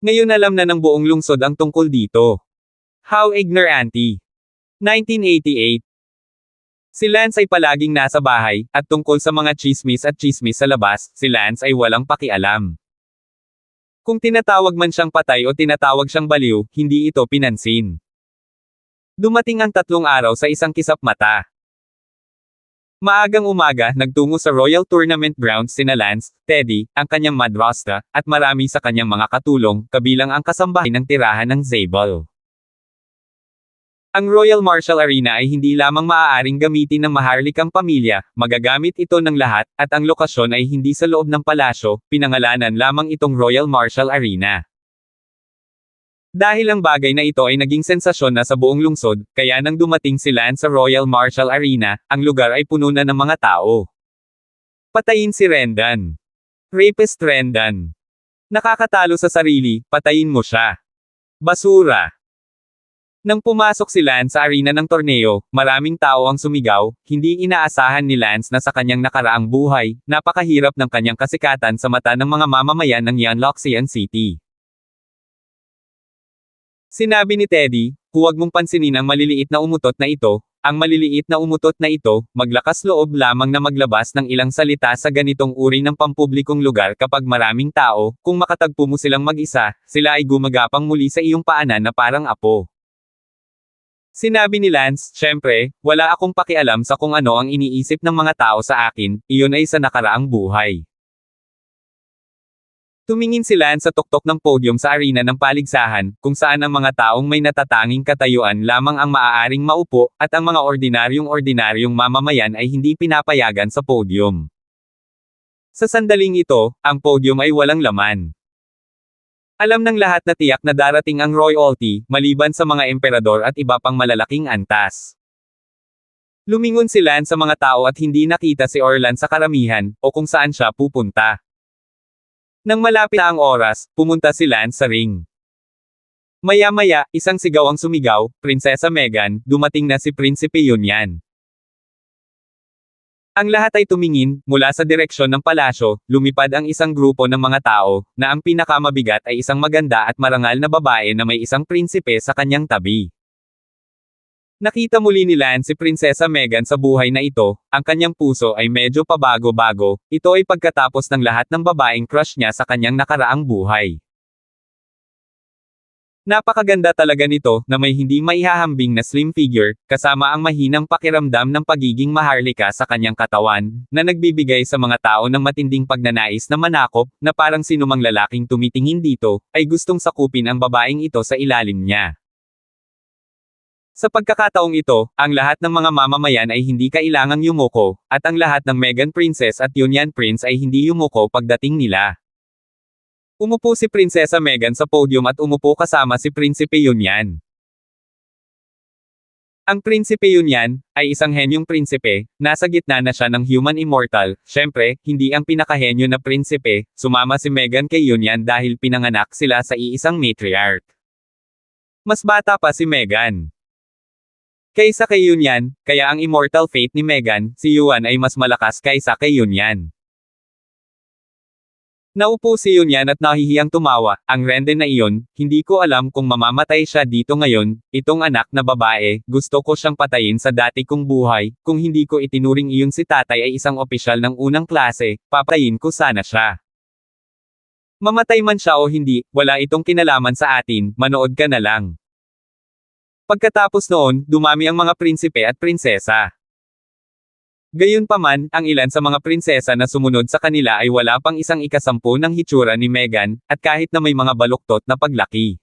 Ngayon alam na ng buong lungsod ang tungkol dito. How ignorante. 1988. Si Lance ay palaging nasa bahay, at tungkol sa mga chismis at chismis sa labas, si Lance ay walang pakialam. Kung tinatawag man siyang patay o tinatawag siyang baliw, hindi ito pinansin. Dumating ang 3 araw sa isang kisap mata. Maagang umaga, nagtungo sa Royal Tournament Grounds sina Lance, Teddy, ang kanyang madrasta, at marami sa kanyang mga katulong, kabilang ang kasambahay ng tirahan ng Zabel. Ang Royal Martial Arena ay hindi lamang maaaring gamitin ng maharlikang pamilya, magagamit ito ng lahat, at ang lokasyon ay hindi sa loob ng palasyo, pinangalanan lamang itong Royal Martial Arena. Dahil ang bagay na ito ay naging sensasyon na sa buong lungsod, kaya nang dumating si Lance sa Royal Martial Arena, ang lugar ay puno na ng mga tao. Patayin si Rendan. Rapist Rendan. Nakakatalo sa sarili, patayin mo siya. Basura. Nang pumasok si Lance sa arena ng torneo, maraming tao ang sumigaw, hindi inaasahan ni Lance na sa kanyang nakaraang buhay, napakahirap ng kanyang kasikatan sa mata ng mga mamamayan ng Yanloxian City. Sinabi ni Teddy, huwag mong pansinin ang maliliit na umutot na ito, ang maliliit na umutot na ito, maglakas loob lamang na maglabas ng ilang salita sa ganitong uri ng pampublikong lugar kapag maraming tao, kung makatagpo mo silang mag-isa, sila ay gumagapang muli sa iyong paanan na parang apo. Sinabi ni Lance, syempre, wala akong pakialam sa kung ano ang iniisip ng mga tao sa akin, iyon ay sa nakaraang buhay. Tumingin si Lance sa tuktok ng podium sa arena ng paligsahan, kung saan ang mga taong may natatanging katayuan lamang ang maaaring maupo, at ang mga ordinaryong mamamayan ay hindi pinapayagan sa podium. Sa sandaling ito, ang podium ay walang laman. Alam ng lahat na tiyak na darating ang royalty, maliban sa mga emperador at iba pang malalaking antas. Lumingon si Lance sa mga tao at hindi nakita si Orlan sa karamihan, o kung saan siya pupunta. Nang malapit na ang oras, pumunta si Lance sa ring. Maya-maya, isang sigaw ang sumigaw, Prinsesa Megan, dumating na si Prinsipe Yunyan. Ang lahat ay tumingin, mula sa direksyon ng palasyo, lumipad ang isang grupo ng mga tao, na ang pinakamabigat ay isang maganda at marangal na babae na may isang prinsipe sa kanyang tabi. Nakita muli ni Lance si Prinsesa Megan sa buhay na ito, ang kanyang puso ay medyo pabago-bago, ito ay pagkatapos ng lahat ng babaeng crush niya sa kanyang nakaraang buhay. Napakaganda talaga nito, na may hindi maihahambing na slim figure, kasama ang mahinang pakiramdam ng pagiging maharlika sa kanyang katawan, na nagbibigay sa mga tao ng matinding pagnanais na manakop, na parang sinumang lalaking tumitingin dito, ay gustong sakupin ang babaeng ito sa ilalim niya. Sa pagkakataong ito, ang lahat ng mga mamamayan ay hindi kailangang yumuko, at ang lahat ng Megan Princess at Yunyan Prince ay hindi yumuko pagdating nila. Umupo si Prinsesa Megan sa podium at umupo kasama si Prinsipe Yunyan. Ang Prinsipe Yunyan, ay isang henyong prinsipe, nasa gitna na siya ng human immortal, syempre, hindi ang pinakahenyo na prinsipe, sumama si Megan kay Yunyan dahil pinanganak sila sa iisang matriarch. Mas bata pa si Megan kaysa kay Yunyan, kaya ang immortal fate ni Megan, si Yuan ay mas malakas kaysa kay Yunyan. Naupo si Yunyan at nahihiyang tumawa, ang Renden na iyon, hindi ko alam kung mamamatay siya dito ngayon, itong anak na babae, gusto ko siyang patayin sa dati kong buhay, kung hindi ko itinuring iyon si tatay ay isang opisyal ng unang klase, papatayin ko sana siya. Mamatay man siya o hindi, wala itong kinalaman sa atin, manood ka na lang. Pagkatapos noon, dumami ang mga prinsipe at prinsesa. Gayunpaman, ang ilan sa mga prinsesa na sumunod sa kanila ay wala pang 1/10 ng hitsura ni Meghan, at kahit na may mga baluktot na paglaki.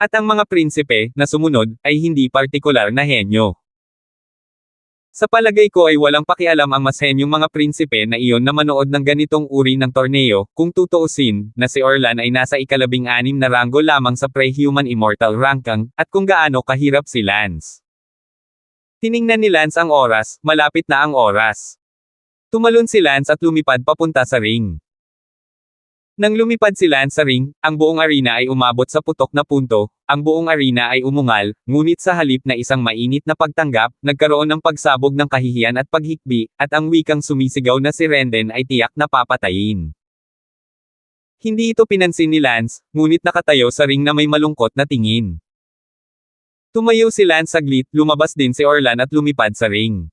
At ang mga prinsipe, na sumunod, ay hindi partikular na henyo. Sa palagay ko ay walang pakialam ang mas henyong mga prinsipe na iyon na manood ng ganitong uri ng torneo, kung tutuusin, na si Orlan ay nasa ika-16 na ranggo lamang sa pre-human immortal ranking, at kung gaano kahirap si Lance. Tiningnan ni Lance ang oras, malapit na ang oras. Tumalon si Lance at lumipad papunta sa ring. Nang lumipad si Lance sa ring, ang buong arena ay umabot sa putok na punto, ang buong arena ay umungal, ngunit sa halip na isang mainit na pagtanggap, nagkaroon ng pagsabog ng kahihiyan at paghikbi, at ang wikang sumisigaw na si Renden ay tiyak na papatayin. Hindi ito pinansin ni Lance, ngunit nakatayo sa ring na may malungkot na tingin. Tumayo si Lance saglit, lumabas din si Orlan at lumipad sa ring.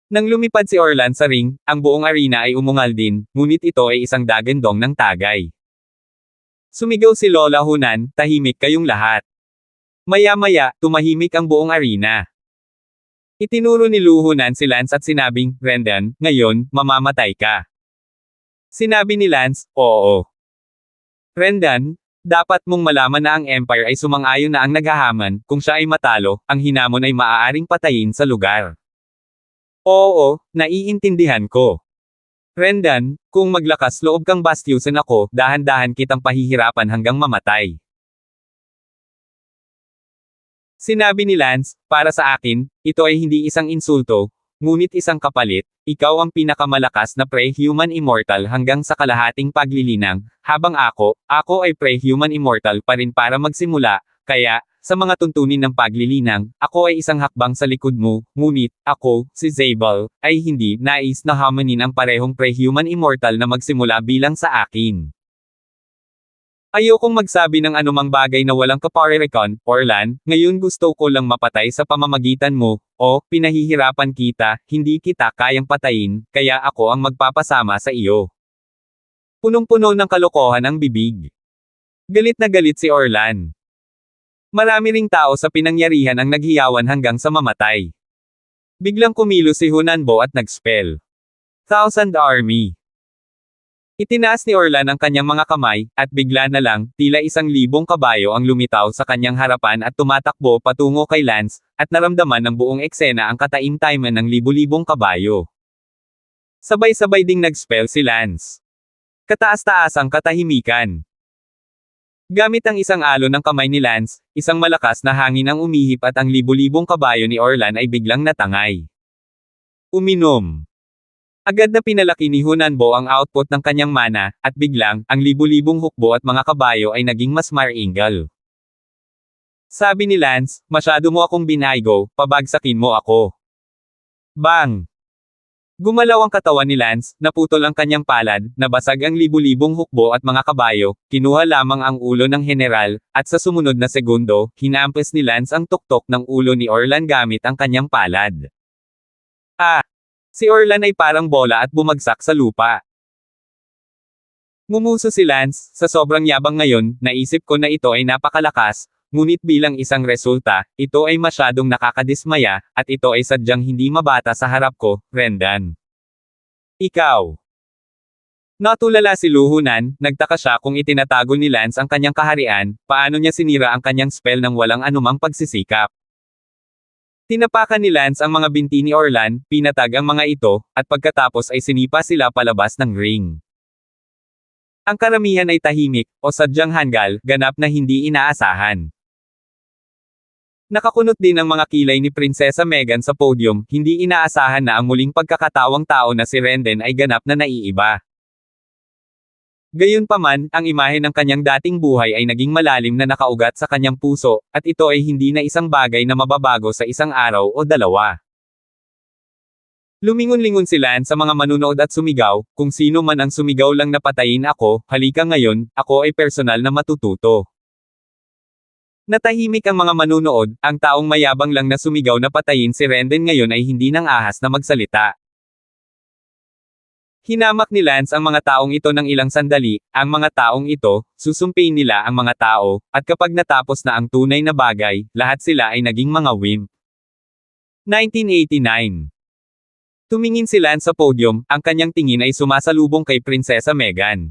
Nang lumipad si Orlan sa ring, ang buong arena ay umungal din, ngunit ito ay isang dagandong ng tagay. Sumigaw si Lola Hunan, tahimik kayong lahat. Maya-maya, tumahimik ang buong arena. Itinuro ni Lu Hunan si Lance at sinabing, Renden, ngayon, mamamatay ka. Sinabi ni Lance, oo. Renden, dapat mong malaman na ang Empire ay sumang-ayon na ang naghahaman, kung siya ay matalo, ang hinamon ay maaaring patayin sa lugar. Oo, naiintindihan ko. Renden, kung maglakas loob kang bastyusin ako, dahan-dahan kitang pahihirapan hanggang mamatay. Sinabi ni Lance, para sa akin, ito ay hindi isang insulto, ngunit isang kapalit, ikaw ang pinakamalakas na pre-human immortal hanggang sa kalahating paglilinang, habang ako ay pre-human immortal pa rin para magsimula, kaya, sa mga tuntunin ng paglilinang, ako ay isang hakbang sa likod mo, ngunit, ako, si Zabel, ay hindi nais na hamanin ang parehong pre-human immortal na magsimula bilang sa akin. Ayokong magsabi ng anumang bagay na walang kaparerekon, Orlan, ngayon gusto ko lang mapatay sa pamamagitan mo, o, pinahihirapan kita, hindi kita kayang patayin, kaya ako ang magpapasama sa iyo. Punong-puno ng kalokohan ang bibig. Galit na galit si Orlan. Marami ring tao sa pinangyarihan ang naghiyawan hanggang sa mamatay. Biglang kumilos si Hunanbo at nag-spell. Thousand Army. Itinaas ni Orlan ang kanyang mga kamay, at bigla na lang, tila 1,000 kabayo ang lumitaw sa kanyang harapan at tumatakbo patungo kay Lance, at naramdaman ng buong eksena ang kataimtaiman ng libu-libong kabayo. Sabay-sabay ding nag-spell si Lance. Kataas-taas ang katahimikan. Gamit ang isang alon ng kamay ni Lance, isang malakas na hangin ang umihip at ang libu-libong kabayo ni Orlan ay biglang natangay. Uminom. Agad na pinalaki ni Hunanbo ang output ng kanyang mana, at biglang, ang libu-libong hukbo at mga kabayo ay naging mas maringal. Sabi ni Lance, masyado mo akong binaygo, pabagsakin mo ako. Bang! Gumalaw ang katawan ni Lance, naputol ang kanyang palad, nabasag ang libu-libong hukbo at mga kabayo, kinuha lamang ang ulo ng general, at sa sumunod na segundo, hinampes ni Lance ang tuktok ng ulo ni Orlan gamit ang kanyang palad. Si Orlan ay parang bola at bumagsak sa lupa. Ngumuso si Lance, sa sobrang yabang ngayon, naisip ko na ito ay napakalakas, ngunit bilang isang resulta, ito ay masyadong nakakadismaya, at ito ay sadyang hindi mabata sa harap ko, Renden. Ikaw. Natulala si Lu Hunan, nagtaka siya kung itinatago ni Lance ang kanyang kaharian, paano niya sinira ang kanyang spell nang walang anumang pagsisikap. Tinapakan ni Lance ang mga binti ni Orlan, pinatag ang mga ito, at pagkatapos ay sinipa sila palabas ng ring. Ang karamihan ay tahimik, o sadyang hanggal, ganap na hindi inaasahan. Nakakunot din ang mga kilay ni Prinsesa Meghan sa podium, hindi inaasahan na ang muling pagkakatawang tao na si Renden ay ganap na naiiba. Gayunpaman, ang imahe ng kanyang dating buhay ay naging malalim na nakaugat sa kanyang puso, at ito ay hindi na isang bagay na mababago sa isang araw o dalawa. Lumingon-lingon si Lance sa mga manunood at sumigaw, kung sino man ang sumigaw lang na patayin ako, halika ngayon, ako ay personal na matututo. Natahimik ang mga manunood, ang taong mayabang lang na sumigaw na patayin si Renden ngayon ay hindi nang ahas na magsalita. Hinamak ni Lance ang mga taong ito ng ilang sandali, ang mga taong ito, susumpiin nila ang mga tao, at kapag natapos na ang tunay na bagay, lahat sila ay naging mga wimp. 1989. Tumingin si Lance sa podium, ang kanyang tingin ay sumasalubong kay Prinsesa Meghan.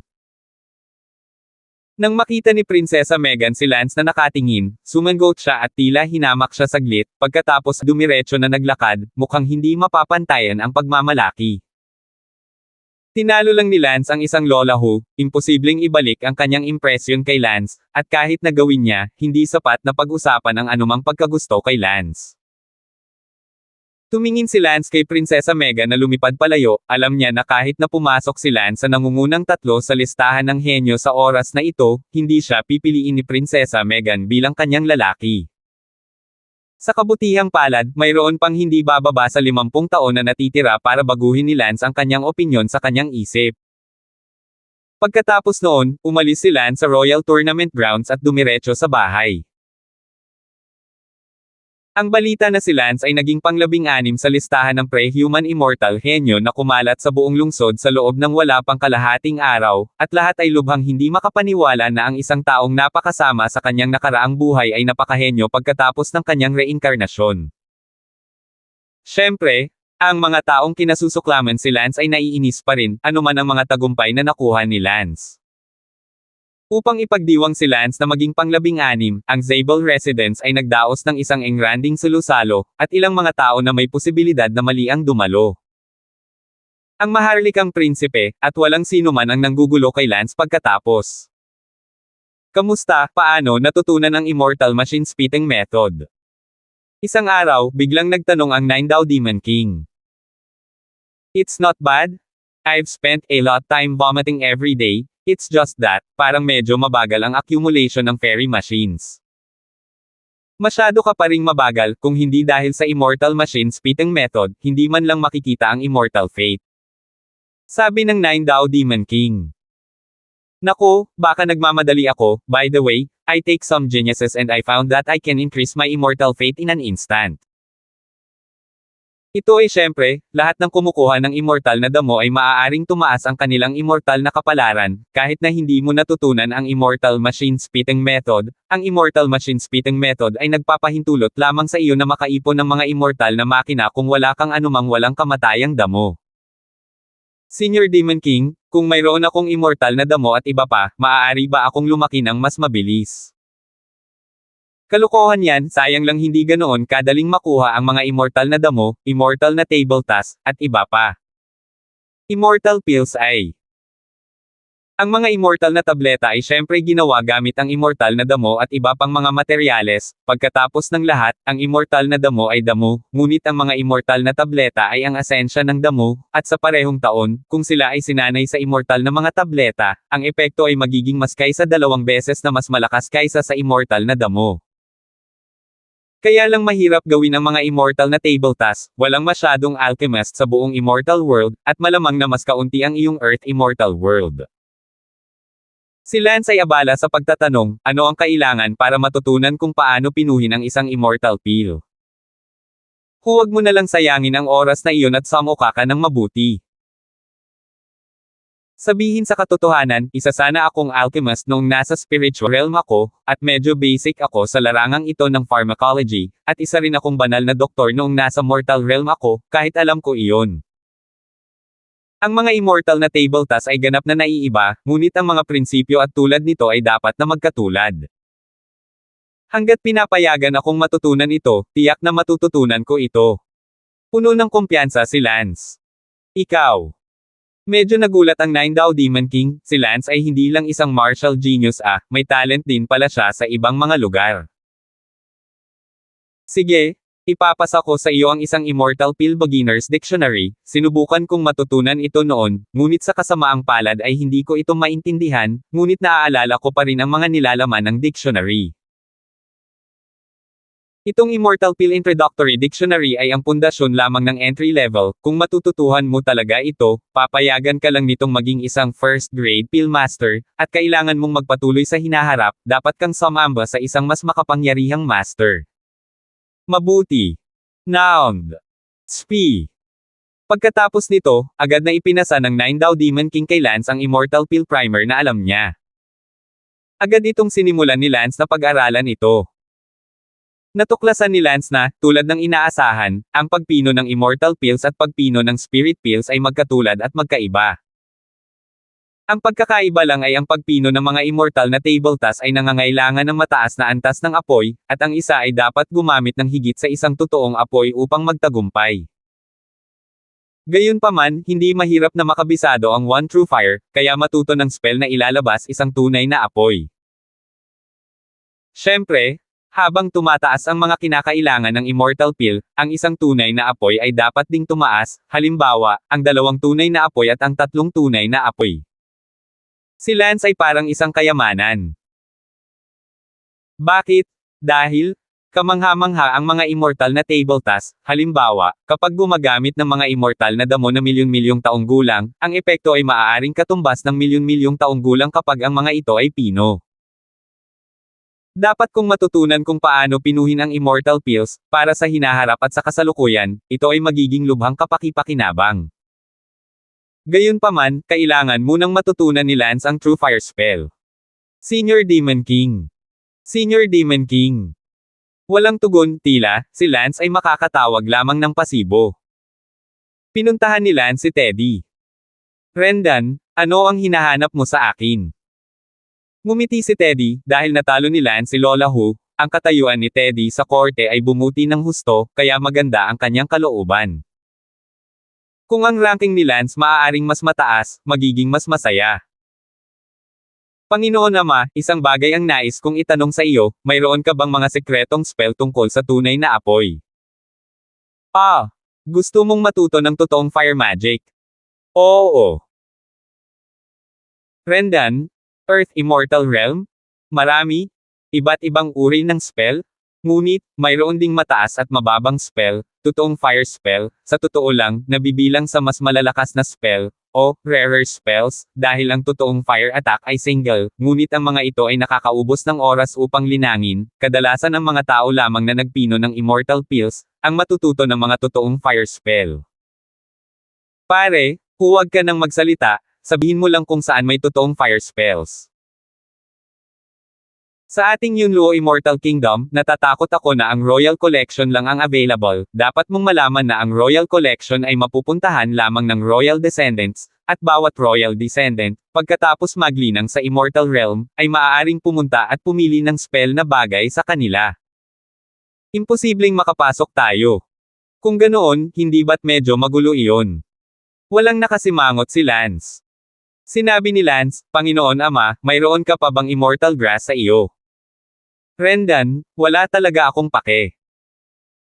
Nang makita ni Prinsesa Meghan si Lance na nakatingin, sumangot siya at tila hinamak siya saglit, pagkatapos dumiretso na naglakad, mukhang hindi mapapantayan ang pagmamalaki. Tinalo lang ni Lance ang isang lola who, imposibleng ibalik ang kanyang impresyon kay Lance, at kahit na gawin niya, hindi sapat na pag-usapan ang anumang pagkagusto kay Lance. Tumingin si Lance kay Prinsesa Meghan na lumipad palayo, alam niya na kahit na pumasok si Lance sa nangungunang tatlo sa listahan ng henyo sa oras na ito, hindi siya pipiliin ni Prinsesa Meghan bilang kanyang lalaki. Sa kabutihang palad, mayroon pang hindi bababa sa 50 taon na natitira para baguhin ni Lance ang kanyang opinyon sa kanyang isip. Pagkatapos noon, umalis si Lance sa Royal Tournament Grounds at dumiretso sa bahay. Ang balita na si Lance ay naging pang-16 sa listahan ng Pre-Human Immortal Henyo na kumalat sa buong lungsod sa loob ng wala pang kalahating araw, at lahat ay lubhang hindi makapaniwala na ang isang taong napakasama sa kanyang nakaraang buhay ay napakahenyo pagkatapos ng kanyang reinkarnasyon. Siyempre, ang mga taong kinasusuklaman si Lance ay naiinis pa rin, anuman ang mga tagumpay na nakuha ni Lance. Upang ipagdiwang si Lance na maging pang-16, ang Zabel Residence ay nagdaos ng isang engranding salusalo, at ilang mga tao na may posibilidad na mali ang dumalo. Ang maharlikang prinsipe, at walang sino man ang nanggugulo kay Lance pagkatapos. Kamusta, paano natutunan ang Immortal Machine Spitting Method? Isang araw, biglang nagtanong ang Nine Dao Demon King. It's not bad? I've spent a lot time vomiting every day. It's just that, parang medyo mabagal ang accumulation ng fairy machines. Masyado ka pa ring mabagal, kung hindi dahil sa Immortal Machine Spitting Method, hindi man lang makikita ang Immortal Fate. Sabi ng Nine Dao Demon King. Naku, baka nagmamadali ako, by the way, I take some geniuses and I found that I can increase my Immortal Fate in an instant. Ito ay syempre, lahat ng kumukuha ng immortal na damo ay maaaring tumaas ang kanilang immortal na kapalaran, kahit na hindi mo natutunan ang Immortal Machine Spitting Method. Ang Immortal Machine Spitting Method ay nagpapahintulot lamang sa iyo na makaipon ng mga immortal na makina kung wala kang anumang walang kamatayang damo. Senior Demon King, kung mayroon akong immortal na damo at iba pa, maaari ba akong lumaki ng mas mabilis? Kalokohan yan, sayang lang hindi ganoon kadaling makuha ang mga immortal na damo, immortal na table task, at iba pa. Immortal pills ay. Ang mga immortal na tableta ay syempre ginawa gamit ang immortal na damo at iba pang mga materyales. Pagkatapos ng lahat, ang immortal na damo ay damo, ngunit ang mga immortal na tableta ay ang asensya ng damo, at sa parehong taon, kung sila ay sinanay sa immortal na mga tableta, ang epekto ay magiging mas kaysa 2 beses na mas malakas kaysa sa immortal na damo. Kaya lang mahirap gawin ang mga immortal na table task, walang masyadong alchemist sa buong immortal world, at malamang na mas kaunti ang iyong Earth Immortal World. Si Lance ay abala sa pagtatanong, ano ang kailangan para matutunan kung paano pinuhin ang isang immortal pill. Huwag mo na lang sayangin ang oras na iyon at sumuka ka ng mabuti. Sabihin sa katotohanan, isa sana akong alchemist noong nasa spiritual realm ako, at medyo basic ako sa larangang ito ng pharmacology, at isa rin akong banal na doktor noong nasa mortal realm ako, kahit alam ko iyon. Ang mga immortal na table task ay ganap na naiiba, ngunit ang mga prinsipyo at tulad nito ay dapat na magkatulad. Hanggat pinapayagan akong matutunan ito, tiyak na matututunan ko ito. Puno ng kumpiyansa si Lance. Ikaw. Medyo nagulat ang Nine Dao Demon King, si Lance ay hindi lang isang martial genius may talent din pala siya sa ibang mga lugar. Sige, ipapasa ko sa iyo ang isang Immortal Pill Beginner's Dictionary, sinubukan kong matutunan ito noon, ngunit sa kasamaang palad ay hindi ko ito maintindihan, ngunit naaalala ko pa rin ang mga nilalaman ng dictionary. Itong Immortal Pill Introductory Dictionary ay ang pundasyon lamang ng entry level, kung matututuhan mo talaga ito, papayagan ka lang nitong maging isang first grade pill master, at kailangan mong magpatuloy sa hinaharap, dapat kang sumamba sa isang mas makapangyarihang master. Mabuti. Noun. Spi. Pagkatapos nito, agad na ipinasa ng Nine Dao Demon King kay Lance ang Immortal Pill Primer na alam niya. Agad itong sinimulan ni Lance na pag-aralan ito. Natuklasan ni Lance na, tulad ng inaasahan, ang pagpino ng Immortal Pills at pagpino ng Spirit Pills ay magkatulad at magkaiba. Ang pagkakaiba lang ay ang pagpino ng mga immortal na table task ay nangangailangan ng mataas na antas ng apoy, at ang isa ay dapat gumamit ng higit sa isang totoong apoy upang magtagumpay. Gayunpaman, hindi mahirap na makabisado ang One True Fire, kaya matuto ng spell na ilalabas isang tunay na apoy. Siyempre, habang tumataas ang mga kinakailangan ng Immortal Pill, ang isang tunay na apoy ay dapat ding tumaas, halimbawa, ang 2 tunay na apoy at ang 3 tunay na apoy. Si Lance ay parang isang kayamanan. Bakit? Dahil, kamangha-mangha ang mga immortal na table task, halimbawa, kapag gumagamit ng mga immortal na damo na milyon-milyong taong gulang, ang epekto ay maaaring katumbas ng milyon-milyong taong gulang kapag ang mga ito ay pino. Dapat kong matutunan kung paano pinuhin ang Immortal Pills, para sa hinaharap at sa kasalukuyan, ito ay magiging lubhang kapaki-pakinabang. Gayunpaman, kailangan munang matutunan ni Lance ang True Fire Spell. Senior Demon King. Senior Demon King. Walang tugon, tila, si Lance ay makakatawag lamang ng pasibo. Pinuntahan ni Lance si Teddy. Rendan, ano ang hinahanap mo sa akin? Ngumiti si Teddy, dahil natalo ni Lance si Lola Hu, ang katayuan ni Teddy sa korte ay bumuti ng husto, kaya maganda ang kanyang kalooban. Kung ang ranking ni Lance maaaring mas mataas, magiging mas masaya. Panginoon Ama, isang bagay ang nais kong itanong sa iyo, mayroon ka bang mga sekretong spell tungkol sa tunay na apoy? Gusto mong matuto ng totoong fire magic? Oo. Rendan, Earth Immortal Realm? Marami? Iba't ibang uri ng spell? Ngunit, mayroon ding mataas at mababang spell, totoong fire spell, sa totoo lang, nabibilang sa mas malalakas na spell, o rarer spells, dahil ang totoong fire attack ay single, ngunit ang mga ito ay nakakaubos ng oras upang linangin, kadalasan ang mga tao lamang na nagpino ng Immortal Pills, ang matututo ng mga totoong fire spell. Pare, huwag ka nang magsalita, sabihin mo lang kung saan may totoong fire spells. Sa ating Yunluo Immortal Kingdom, natatakot ako na ang Royal Collection lang ang available, dapat mong malaman na ang Royal Collection ay mapupuntahan lamang ng Royal Descendants, at bawat Royal Descendant, pagkatapos maglinang sa Immortal Realm, ay maaaring pumunta at pumili ng spell na bagay sa kanila. Imposibleng makapasok tayo. Kung ganoon, hindi ba't medyo magulo iyon? Walang nakasimangot si Lance. Sinabi ni Lance, Panginoon Ama, mayroon ka pa bang immortal grass sa iyo? Rendan, wala talaga akong pake.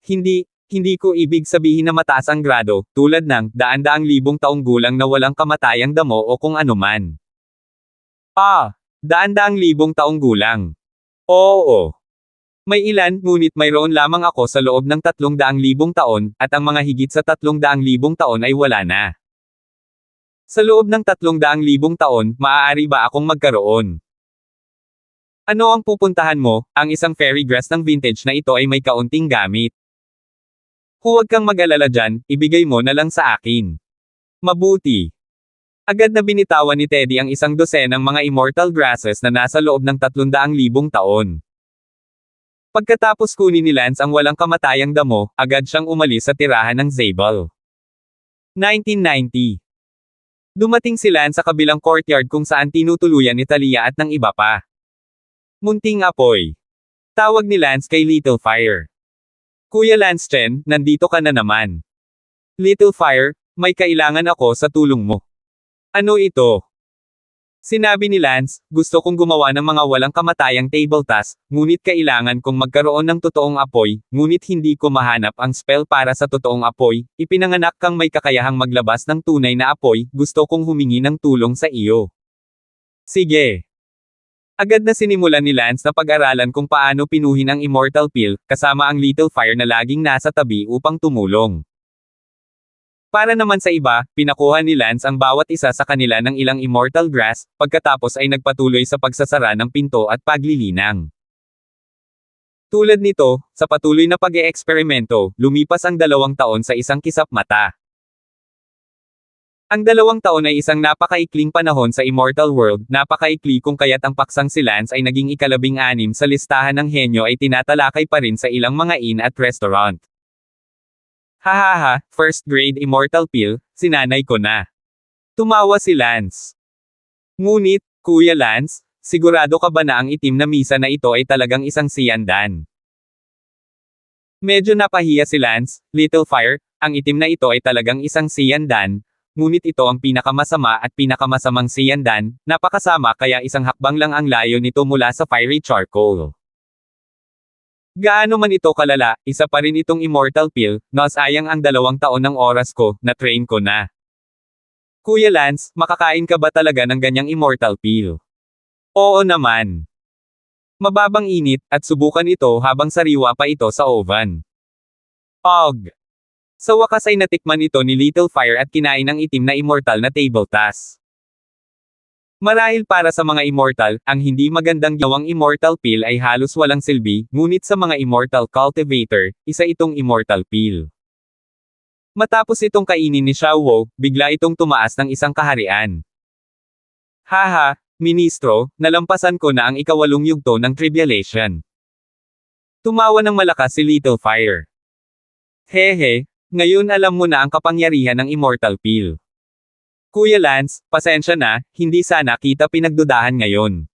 Hindi ko ibig sabihin na mataas ang grado, tulad ng, daan-daang libong taong gulang na walang kamatayang damo o kung anuman. Daan-daang libong taong gulang. Oo. May ilan, ngunit mayroon lamang ako sa loob ng 300,000 taon, at ang mga higit sa 300,000 taon ay wala na. Sa loob ng 300,000 taon, maaari ba akong magkaroon? Ano ang pupuntahan mo? Ang isang fairy grass ng vintage na ito ay may kaunting gamit. Huwag kang mag-alala dyan, ibigay mo na lang sa akin. Mabuti. Agad na binitawan ni Teddy ang 100 ng mga immortal grasses na nasa loob ng 300,000 taon. Pagkatapos kunin ni Lance ang walang kamatayang damo, agad siyang umalis sa tirahan ng Zabel. 1990. Dumating si Lance sa kabilang courtyard kung saan tinutuluyan ni Talia at ng iba pa. Munting apoy. Tawag ni Lance kay Little Fire. Kuya Lance Chen, nandito ka na naman. Little Fire, may kailangan ako sa tulong mo. Ano ito? Sinabi ni Lance, gusto kong gumawa ng mga walang kamatayang table task, ngunit kailangan kong magkaroon ng totoong apoy, ngunit hindi ko mahanap ang spell para sa totoong apoy, ipinanganak kang may kakayahang maglabas ng tunay na apoy, gusto kong humingi ng tulong sa iyo. Sige. Agad na sinimulan ni Lance na pag-aralan kung paano pinuhin ang Immortal Pill, kasama ang Little Fire na laging nasa tabi upang tumulong. Para naman sa iba, pinakuha ni Lance ang bawat isa sa kanila ng ilang Immortal Grass, pagkatapos ay nagpatuloy sa pagsasara ng pinto at paglilinang. Tulad nito, sa patuloy na pag-eeksperimento, lumipas ang 2 taon sa isang kisap mata. Ang 2 taon ay isang napakaikling panahon sa Immortal World, napakaikli kung kaya't ang paksang si Lance ay naging ika-16 sa listahan ng henyo ay tinatalakay pa rin sa ilang mga inn at restaurant. Hahaha, first grade Immortal Pill, sinanay ko na. Tumawa si Lance. Ngunit, Kuya Lance, sigurado ka ba na ang itim na misa na ito ay talagang isang siyandan? Medyo napahiya si Lance, Little Fire, ang itim na ito ay talagang isang siyandan. Ngunit ito ang pinakamasama at pinakamasamang siyandan, napakasama kaya isang hakbang lang ang layo nito mula sa fiery charcoal. Gaano man ito kalala, isa pa rin itong Immortal Pill, nasayang ang 2 taon ng oras ko, na-train ko na. Kuya Lance, makakain ka ba talaga ng ganyang Immortal Pill? Oo naman. Mababang init, at subukan ito habang sariwa pa ito sa oven. Og! Sa wakas ay natikman ito ni Little Fire at kinain ang itim na immortal na table task. Marahil para sa mga immortal, ang hindi magandang gawang Immortal Pill ay halos walang silbi, ngunit sa mga Immortal Cultivator, isa itong Immortal Pill. Matapos itong kainin ni Xiao Wu, bigla itong tumaas ng isang kaharian. Haha, Ministro, nalampasan ko na ang ika-8 yugto ng Tribulation. Tumawa ng malakas si Little Fire. Hehe. Ngayon alam mo na ang kapangyarihan ng Immortal Pill. Kuya Lance, pasensya na, hindi sana kita pinagdudahan ngayon.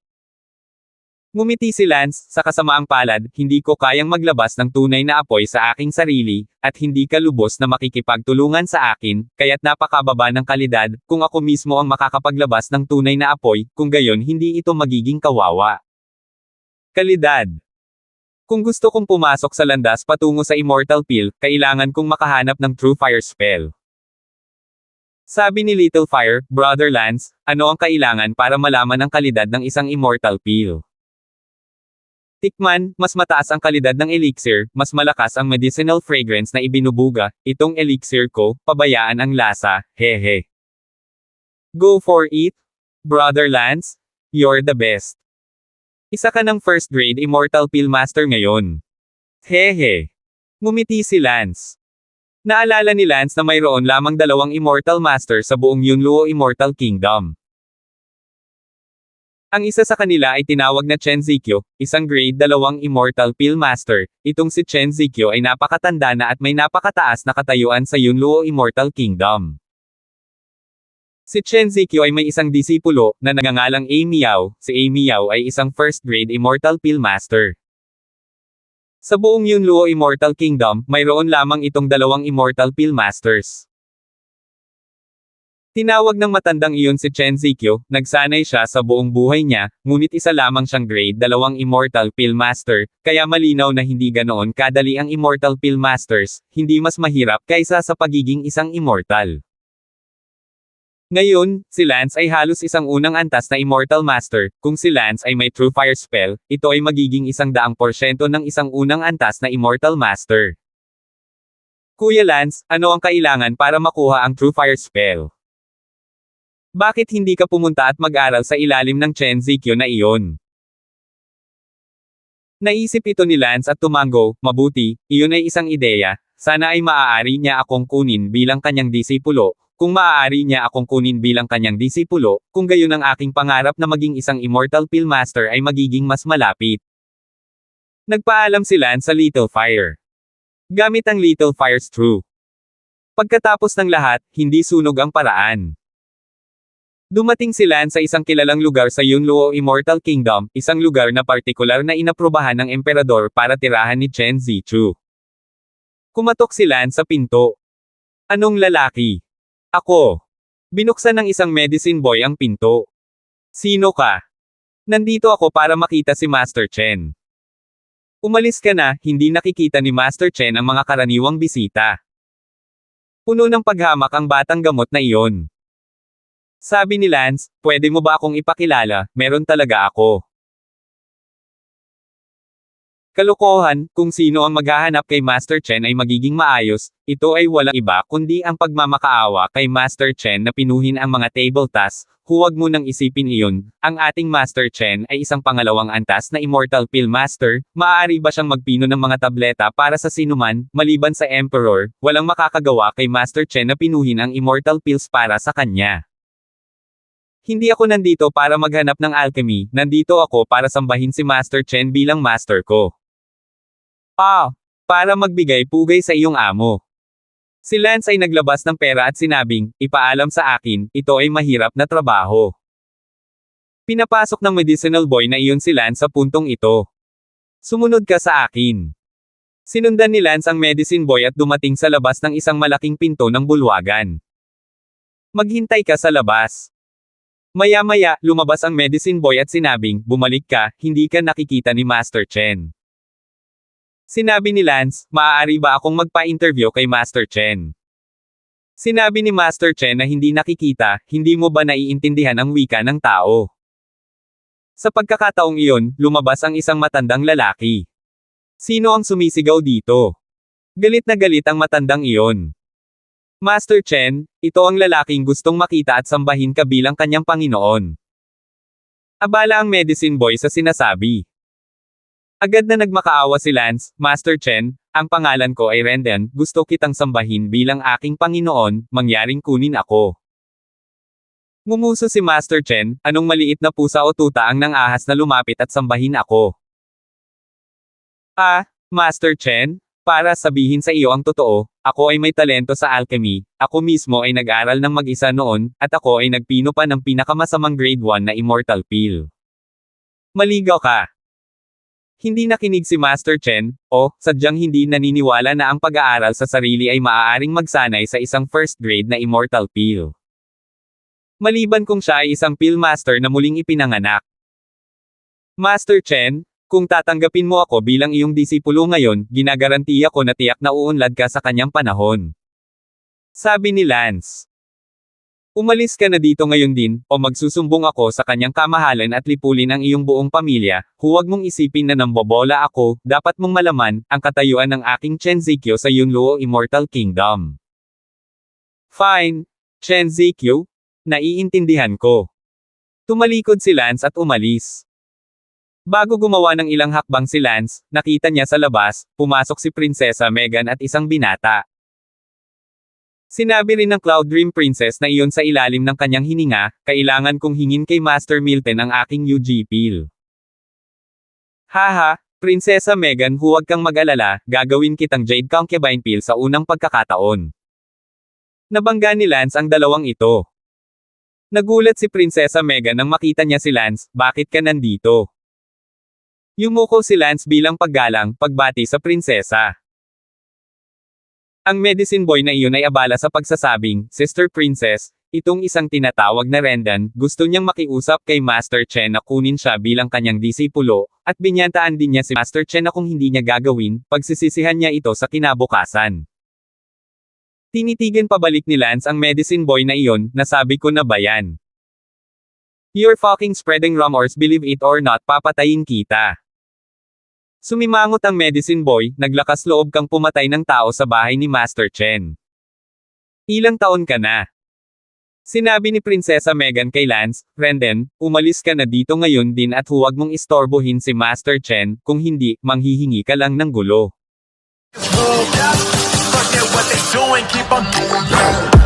Ngumiti si Lance, sa kasamaang palad, hindi ko kayang maglabas ng tunay na apoy sa aking sarili, at hindi ka lubos na makikipagtulungan sa akin, kaya't napakababa ng kalidad, kung ako mismo ang makakapaglabas ng tunay na apoy, kung gayon hindi ito magiging kawawa. Kalidad. Kung gusto kong pumasok sa landas patungo sa Immortal Pill, kailangan kong makahanap ng True Fire Spell. Sabi ni Little Fire, Brother Lance, ano ang kailangan para malaman ang kalidad ng isang Immortal Pill? Tikman, mas mataas ang kalidad ng elixir, mas malakas ang medicinal fragrance na ibinubuga, itong elixir ko, pabayaan ang lasa, hehe. Go for it, Brother Lance, you're the best. Isa ka ng first grade Immortal Pill Master ngayon. Hehe. Ngumiti si Lance. Naalala ni Lance na mayroon lamang 2 Immortal Master sa buong Yunluo Immortal Kingdom. Ang isa sa kanila ay tinawag na Chen Zikyo, isang grade 2 Immortal Pill Master. Itong si Chen Zikyo ay napakatanda na at may napakataas na katayuan sa Yunluo Immortal Kingdom. Si Chen Zikyo ay may isang disipulo, na nagngangalang A Miao, si A Miao ay isang first grade Immortal Pill Master. Sa buong Yunluo Immortal Kingdom, mayroon lamang itong 2 Immortal Pill Masters. Tinawag ng matandang iyon si Chen Zikyo, nagsanay siya sa buong buhay niya, ngunit isa lamang siyang grade 2 Immortal Pill Master, kaya malinaw na hindi ganoon kadali ang Immortal Pill Masters, hindi mas mahirap kaysa sa pagiging isang Immortal. Ngayon, si Lance ay halos isang unang antas na Immortal Master, kung si Lance ay may True Fire Spell, ito ay magiging 100% ng isang unang antas na Immortal Master. Kuya Lance, ano ang kailangan para makuha ang True Fire Spell? Bakit hindi ka pumunta at mag-aral sa ilalim ng Chen Zikyo na iyon? Naisip ito ni Lance at tumango, mabuti, iyon ay isang ideya, sana ay maaari niya akong kunin bilang kanyang disipulo. Kung maaari niya akong kunin bilang kanyang disipulo, kung gayon ang aking pangarap na maging isang Immortal Pill Master ay magiging mas malapit. Nagpaalam si Lance sa Little Fire. Gamit ang Little Fire's True. Pagkatapos ng lahat, hindi sunog ang paraan. Dumating si Lance sa isang kilalang lugar sa Yunluo Immortal Kingdom, isang lugar na partikular na inaprubahan ng emperador para tirahan ni Chen Zichu. Kumatok si Lance sa pinto. Anong lalaki? Ako. Binuksan ng isang medicine boy ang pinto. Sino ka? Nandito ako para makita si Master Chen. Umalis ka na, hindi nakikita ni Master Chen ang mga karaniwang bisita. Puno ng paghamak ang batang gamot na iyon. Sabi ni Lance, pwede mo ba akong ipakilala, meron talaga ako. Kalokohan, kung sino ang maghahanap kay Master Chen ay magiging maayos, ito ay walang iba kundi ang pagmamakaawa kay Master Chen na pinuhin ang mga table tasks. Huwag mo nang isipin iyon, ang ating Master Chen ay isang pangalawang antas na Immortal Pill Master, maaari ba siyang magpino ng mga tableta para sa sinuman, maliban sa Emperor, walang makakagawa kay Master Chen na pinuhin ang Immortal Pills para sa kanya. Hindi ako nandito para maghanap ng alchemy, nandito ako para sambahin si Master Chen bilang master ko. Para magbigay pugay sa iyong amo. Si Lance ay naglabas ng pera at sinabing, ipaalam sa akin, ito ay mahirap na trabaho. Pinapasok ng medicinal boy na iyon si Lance sa puntong ito. Sumunod ka sa akin. Sinundan ni Lance ang medicine boy at dumating sa labas ng isang malaking pinto ng bulwagan. Maghintay ka sa labas. Maya-maya, lumabas ang medicine boy at sinabing, bumalik ka, hindi ka nakikita ni Master Chen. Sinabi ni Lance, maaari ba akong magpa-interview kay Master Chen? Sinabi ni Master Chen na hindi nakikita, hindi mo ba naiintindihan ang wika ng tao? Sa pagkakataong iyon, lumabas ang isang matandang lalaki. Sino ang sumisigaw dito? Galit na galit ang matandang iyon. Master Chen, ito ang lalaking gustong makita at sambahin ka bilang kanyang Panginoon. Abala ang medicine boy sa sinasabi. Agad na nagmakaawa si Lance, Master Chen, ang pangalan ko ay Renden, gusto kitang sambahin bilang aking Panginoon, mangyaring kunin ako. Ngumuso si Master Chen, anong maliit na pusa o tuta ang nang-ahas na lumapit at sambahin ako? Master Chen, para sabihin sa iyo ang totoo, ako ay may talento sa alchemy, ako mismo ay nag-aral ng mag-isa noon, at ako ay nagpino pa ng pinakamasamang grade 1 na Immortal Pill. Maligaw ka. Hindi nakinig si Master Chen, sadyang hindi naniniwala na ang pag-aaral sa sarili ay maaaring magsanay sa isang first grade na Immortal Pill. Maliban kung siya ay isang Pill Master na muling ipinanganak. Master Chen, kung tatanggapin mo ako bilang iyong disipulo ngayon, ginagarantiya ko na tiyak na uunlad ka sa kanyang panahon. Sabi ni Lance. Umalis ka na dito ngayon din, o magsusumbong ako sa kanyang kamahalan at lipulin ang iyong buong pamilya, huwag mong isipin na nambobola ako, dapat mong malaman, ang katayuan ng aking Chen Zikyo sa Yunluo Immortal Kingdom. Fine, Chen Zikyo, naiintindihan ko. Tumalikod si Lance at umalis. Bago gumawa ng ilang hakbang si Lance, nakita niya sa labas, pumasok si Prinsesa Megan at isang binata. Sinabi rin ng Cloud Dream Princess na iyon sa ilalim ng kanyang hininga, kailangan kong hingin kay Master Milton ang aking UG Pill. Haha, Prinsesa Megan, huwag kang mag-alala, gagawin kitang Jade Concubine Pill sa unang pagkakataon. Nabangga ni Lance ang dalawang ito. Nagulat si Prinsesa Megan nang makita niya si Lance, bakit ka nandito? Yumuko si Lance bilang paggalang, pagbati sa prinsesa. Ang medicine boy na iyon ay abala sa pagsasabing, Sister Princess, itong isang tinatawag na Rendan, gusto niyang makiusap kay Master Chen na kunin siya bilang kanyang disipulo, at binyantaan din niya si Master Chen na kung hindi niya gagawin, pagsisisihan niya ito sa kinabukasan. Tinitigan pabalik ni Lance ang medicine boy na iyon, nasabi ko na ba yan? You're fucking spreading rumors, believe it or not, papatayin kita. Sumimangot ang medicine boy, naglakas loob kang pumatay ng tao sa bahay ni Master Chen. Ilang taon ka na? Sinabi ni Prinsesa Megan kay Lance, Renden, umalis ka na dito ngayon din at huwag mong istorbohin si Master Chen, kung hindi, manghihingi ka lang ng gulo. What they doing, keep on doing that.